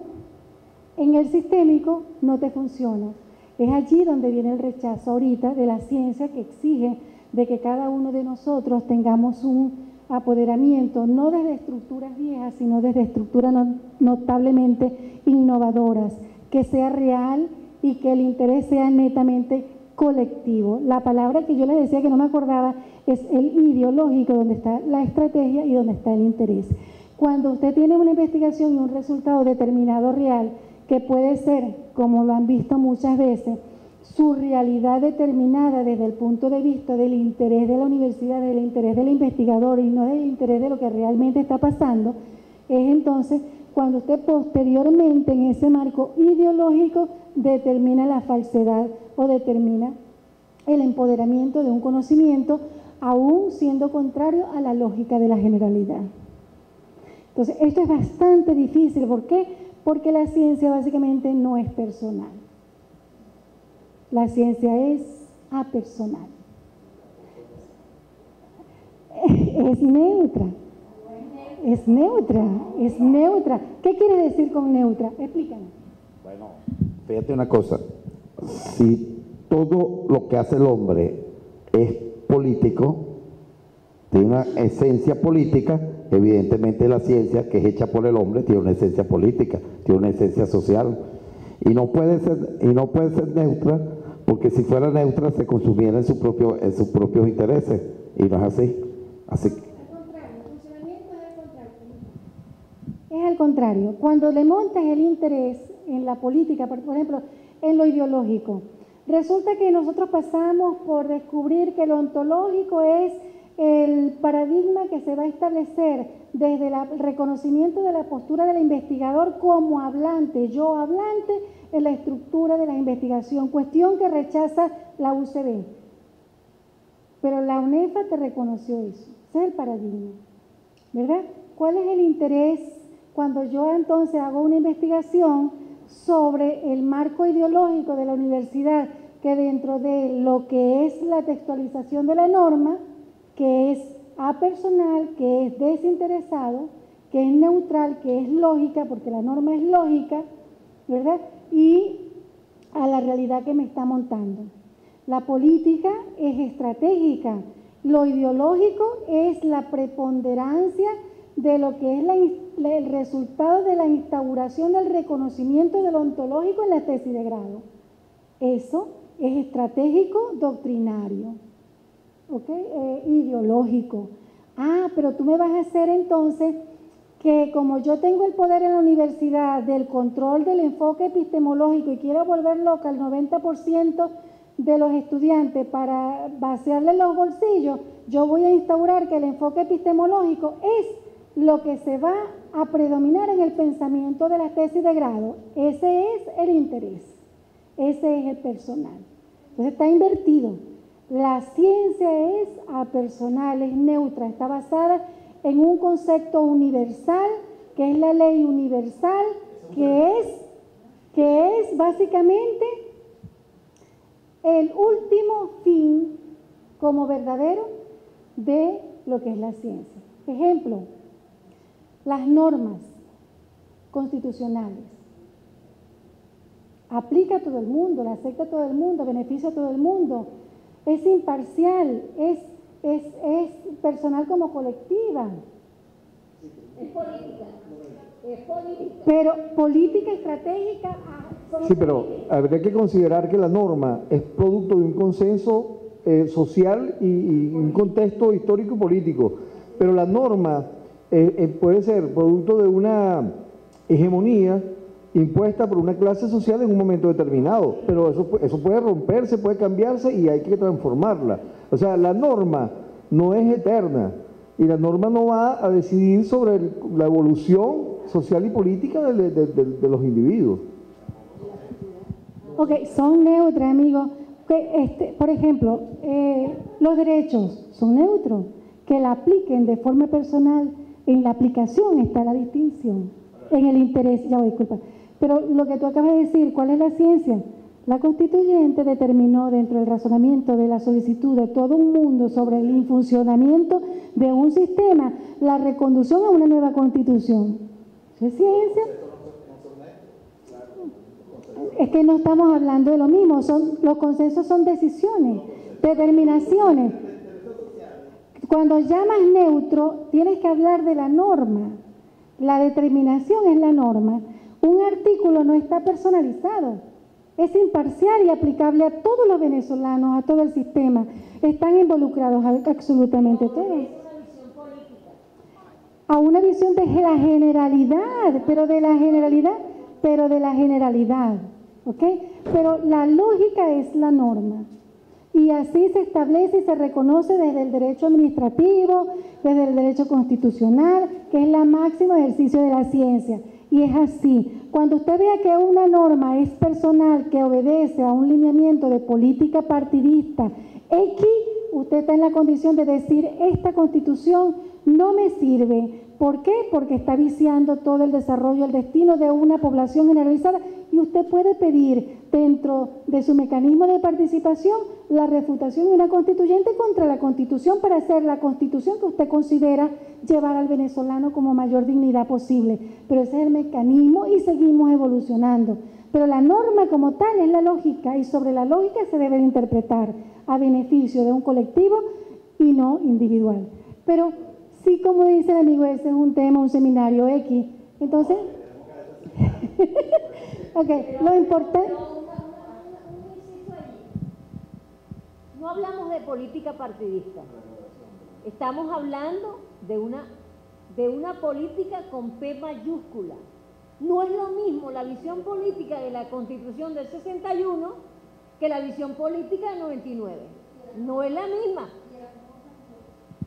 en el sistémico no te funciona. Es allí donde viene el rechazo ahorita de la ciencia, que exige de que cada uno de nosotros tengamos un apoderamiento, no desde estructuras viejas, sino desde estructuras notablemente innovadoras, que sea real y que el interés sea netamente colectivo. La palabra que yo les decía que no me acordaba es el ideológico, donde está la estrategia y donde está el interés. Cuando usted tiene una investigación y un resultado determinado real, que puede ser, como lo han visto muchas veces, su realidad determinada desde el punto de vista del interés de la universidad, del interés del investigador y no del interés de lo que realmente está pasando, es entonces cuando usted posteriormente en ese marco ideológico determina la falsedad o determina el empoderamiento de un conocimiento, aún siendo contrario a la lógica de la generalidad. Entonces, esto es bastante difícil. ¿Por qué? Porque la ciencia básicamente no es personal. La ciencia es apersonal. Es neutra. Es neutra, es neutra. ¿Qué quiere decir con neutra? Explícanos. Bueno, fíjate una cosa. Si todo lo que hace el hombre es político, tiene una esencia política, evidentemente la ciencia que es hecha por el hombre tiene una esencia política, tiene una esencia social. Y no puede ser neutra, porque si fuera neutra se consumiera en sus propios intereses. Y no es así. Así que, es al contrario. Cuando le montas el interés en la política, por ejemplo, en lo ideológico, resulta que nosotros pasamos por descubrir que lo ontológico es el paradigma que se va a establecer desde el reconocimiento de la postura del investigador como hablante, yo hablante en la estructura de la investigación, cuestión que rechaza la UCB. Pero la UNEFA te reconoció eso, ese es el paradigma, ¿verdad? ¿Cuál es el interés cuando yo entonces hago una investigación sobre el marco ideológico de la universidad, que dentro de lo que es la textualización de la norma, que es apersonal, que es desinteresado, que es neutral, que es lógica, porque la norma es lógica, ¿verdad? Y a la realidad que me está montando. La política es estratégica, lo ideológico es la preponderancia de lo que es el resultado de la instauración del reconocimiento del ontológico en la tesis de grado. Eso es estratégico doctrinario. Ideológico. Pero tú me vas a hacer entonces que como yo tengo el poder en la universidad del control del enfoque epistemológico y quiero volver loca al 90% de los estudiantes para vaciarle los bolsillos, yo voy a instaurar que el enfoque epistemológico es lo que se va a predominar en el pensamiento de las tesis de grado. Ese es el interés, ese es el personal. Entonces está invertido. La ciencia es apersonal, es neutra, está basada en un concepto universal, que es la ley universal, que es básicamente el último fin como verdadero de lo que es la ciencia. Ejemplo, las normas constitucionales. Aplica a todo el mundo, la acepta a todo el mundo, beneficia a todo el mundo. Es imparcial, es personal como colectiva. Es política. Es política. Pero política estratégica. Sí, pero habría que considerar que la norma es producto de un consenso social y un contexto histórico y político. Pero la norma puede ser producto de una hegemonía impuesta por una clase social en un momento determinado, pero eso puede romperse, puede cambiarse y hay que transformarla. O sea, la norma no es eterna y la norma no va a decidir sobre la evolución social y política de los individuos. Ok, son neutras, amigos. Por ejemplo, los derechos son neutros. que la apliquen de forma personal, en la aplicación está la distinción, en el interés, ya voy, disculpa. Pero lo que tú acabas de decir, ¿cuál es la ciencia? La constituyente determinó dentro del razonamiento de la solicitud de todo un mundo sobre el funcionamiento de un sistema, la reconducción a una nueva constitución. ¿Eso es ciencia? Es que no estamos hablando de lo mismo, los consensos son decisiones, determinaciones. Cuando llamas neutro, tienes que hablar de la norma. La determinación es la norma. Un artículo no está personalizado, es imparcial y aplicable a todos los venezolanos, a todo el sistema. Están involucrados absolutamente todos. A una visión de la generalidad, pero de la generalidad, ¿ok? Pero la lógica es la norma. Y así se establece y se reconoce desde el derecho administrativo, desde el derecho constitucional, que es la máximo ejercicio de la ciencia. Y es así. Cuando usted vea que una norma es personal, que obedece a un lineamiento de política partidista X, usted está en la condición de decir, esta Constitución no me sirve. ¿Por qué? Porque está viciando todo el desarrollo, el destino de una población generalizada, y usted puede pedir dentro de su mecanismo de participación la refutación de una constituyente contra la Constitución para hacer la Constitución que usted considera llevar al venezolano como mayor dignidad posible. Pero ese es el mecanismo y seguimos evolucionando. Pero la norma como tal es la lógica, y sobre la lógica se debe de interpretar a beneficio de un colectivo y no individual. Pero sí, como dice el amigo, ese es un tema, un seminario X. Entonces, ok, lo importante... No hablamos de política partidista, estamos hablando de una política con P mayúscula. No es lo mismo la visión política de la Constitución del 61 que la visión política del 99. No es la misma.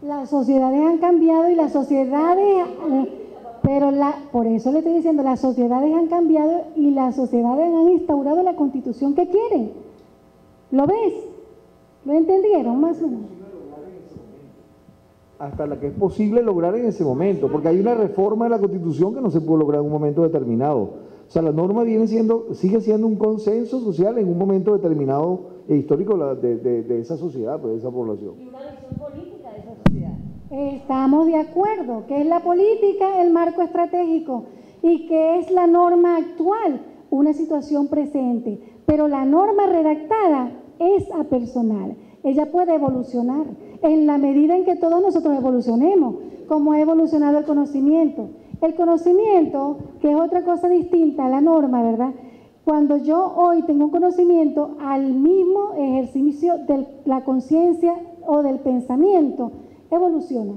Las sociedades han cambiado y las sociedades, por eso le estoy diciendo, las sociedades han cambiado y las sociedades han instaurado la Constitución que quieren. ¿Lo ves? ¿Lo entendieron más o menos? Hasta la que es posible lograr en ese momento, porque hay una reforma de la Constitución que no se puede lograr en un momento determinado. O sea, la norma sigue siendo un consenso social en un momento determinado e histórico de esa sociedad, pues, de esa población. Y una visión política de esa sociedad. Estamos de acuerdo, que es la política, el marco estratégico, y que es la norma actual, una situación presente. Pero la norma redactada es apersonal. Ella puede evolucionar en la medida en que todos nosotros evolucionemos, como ha evolucionado el conocimiento. El conocimiento, que es otra cosa distinta a la norma, ¿verdad? Cuando yo hoy tengo un conocimiento, al mismo ejercicio de la conciencia o del pensamiento, evoluciona.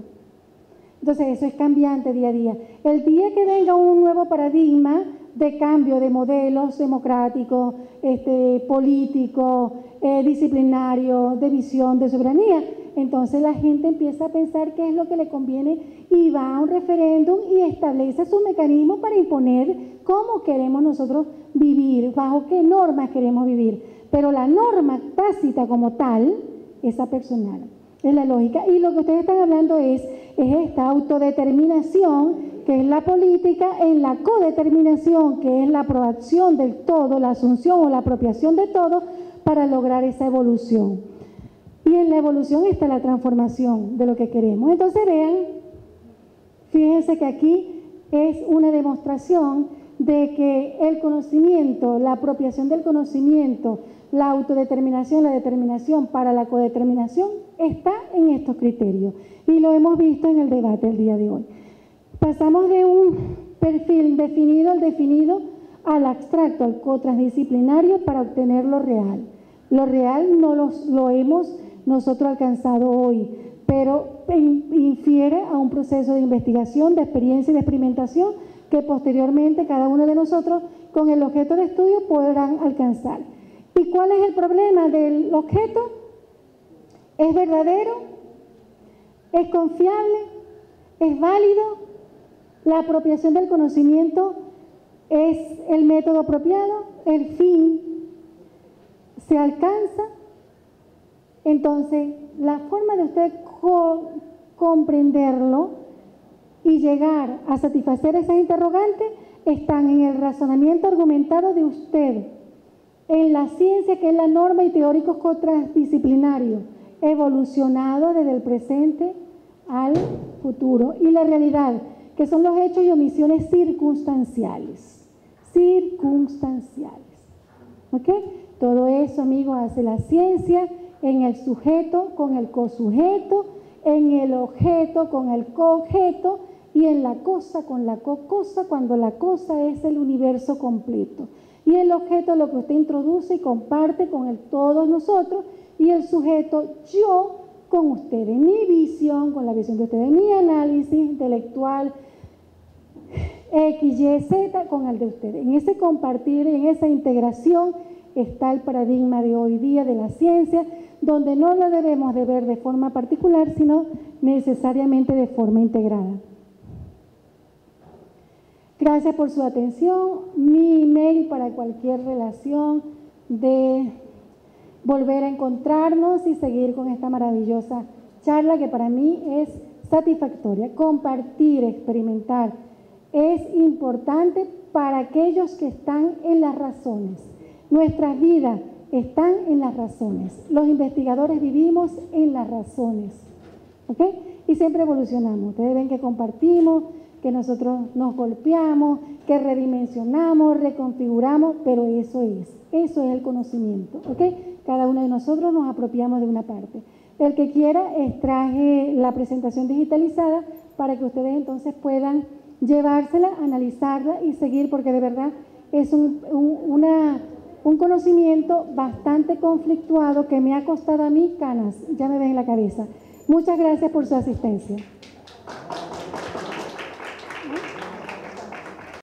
Entonces eso es cambiante día a día. El día que venga un nuevo paradigma de cambio de modelos democráticos, políticos, disciplinarios, de visión, de soberanía, entonces la gente empieza a pensar qué es lo que le conviene y va a un referéndum y establece sus mecanismos para imponer cómo queremos nosotros vivir, bajo qué normas queremos vivir. Pero la norma tácita como tal es apersonal, es la lógica. Y lo que ustedes están hablando es esta autodeterminación, que es la política, en la codeterminación, que es la aprobación del todo, la asunción o la apropiación de todo para lograr esa evolución. Y en la evolución está la transformación de lo que queremos. Entonces vean, fíjense que aquí es una demostración de que el conocimiento, la apropiación del conocimiento, la autodeterminación, la determinación para la codeterminación está en estos criterios. Y lo hemos visto en el debate el día de hoy. Pasamos de un perfil definido al abstracto, al co-transdisciplinario para obtener lo real. Lo real no lo hemos nosotros alcanzado hoy, pero infiere a un proceso de investigación, de experiencia y de experimentación que posteriormente cada uno de nosotros con el objeto de estudio podrán alcanzar. ¿Y cuál es el problema del objeto? ¿Es verdadero? ¿Es confiable? ¿Es válido? ¿La apropiación del conocimiento es el método apropiado? ¿El fin se alcanza? Entonces, la forma de usted comprenderlo y llegar a satisfacer esas interrogantes están en el razonamiento argumentado de usted, en la ciencia, que es la norma y teóricos transdisciplinario, evolucionado desde el presente al futuro, y la realidad, que son los hechos y omisiones circunstanciales. ¿Ok? Todo eso, amigos, hace la ciencia en el sujeto con el cosujeto, en el objeto con el coobjeto y en la cosa con la cocosa, cuando la cosa es el universo completo. Y el objeto es lo que usted introduce y comparte con todos nosotros, y el sujeto, yo, con ustedes, mi visión, con la visión de ustedes, mi análisis intelectual, X, Y, Z, con el de ustedes. En ese compartir, en esa integración está el paradigma de hoy día de la ciencia, donde no lo debemos de ver de forma particular, sino necesariamente de forma integrada. Gracias por su atención. Mi email para cualquier relación de volver a encontrarnos y seguir con esta maravillosa charla que para mí es satisfactoria. Compartir, experimentar es importante para aquellos que están en las razones. Nuestras vidas están en las razones. Los investigadores vivimos en las razones. ¿Ok? Y siempre evolucionamos. Ustedes ven que compartimos, que nosotros nos golpeamos, que redimensionamos, reconfiguramos, pero eso es el conocimiento. ¿Ok? Cada uno de nosotros nos apropiamos de una parte. El que quiera, extraje la presentación digitalizada para que ustedes entonces puedan llevársela, analizarla y seguir, porque de verdad es un conocimiento bastante conflictuado que me ha costado a mí canas, ya me ven en la cabeza. Muchas gracias por su asistencia.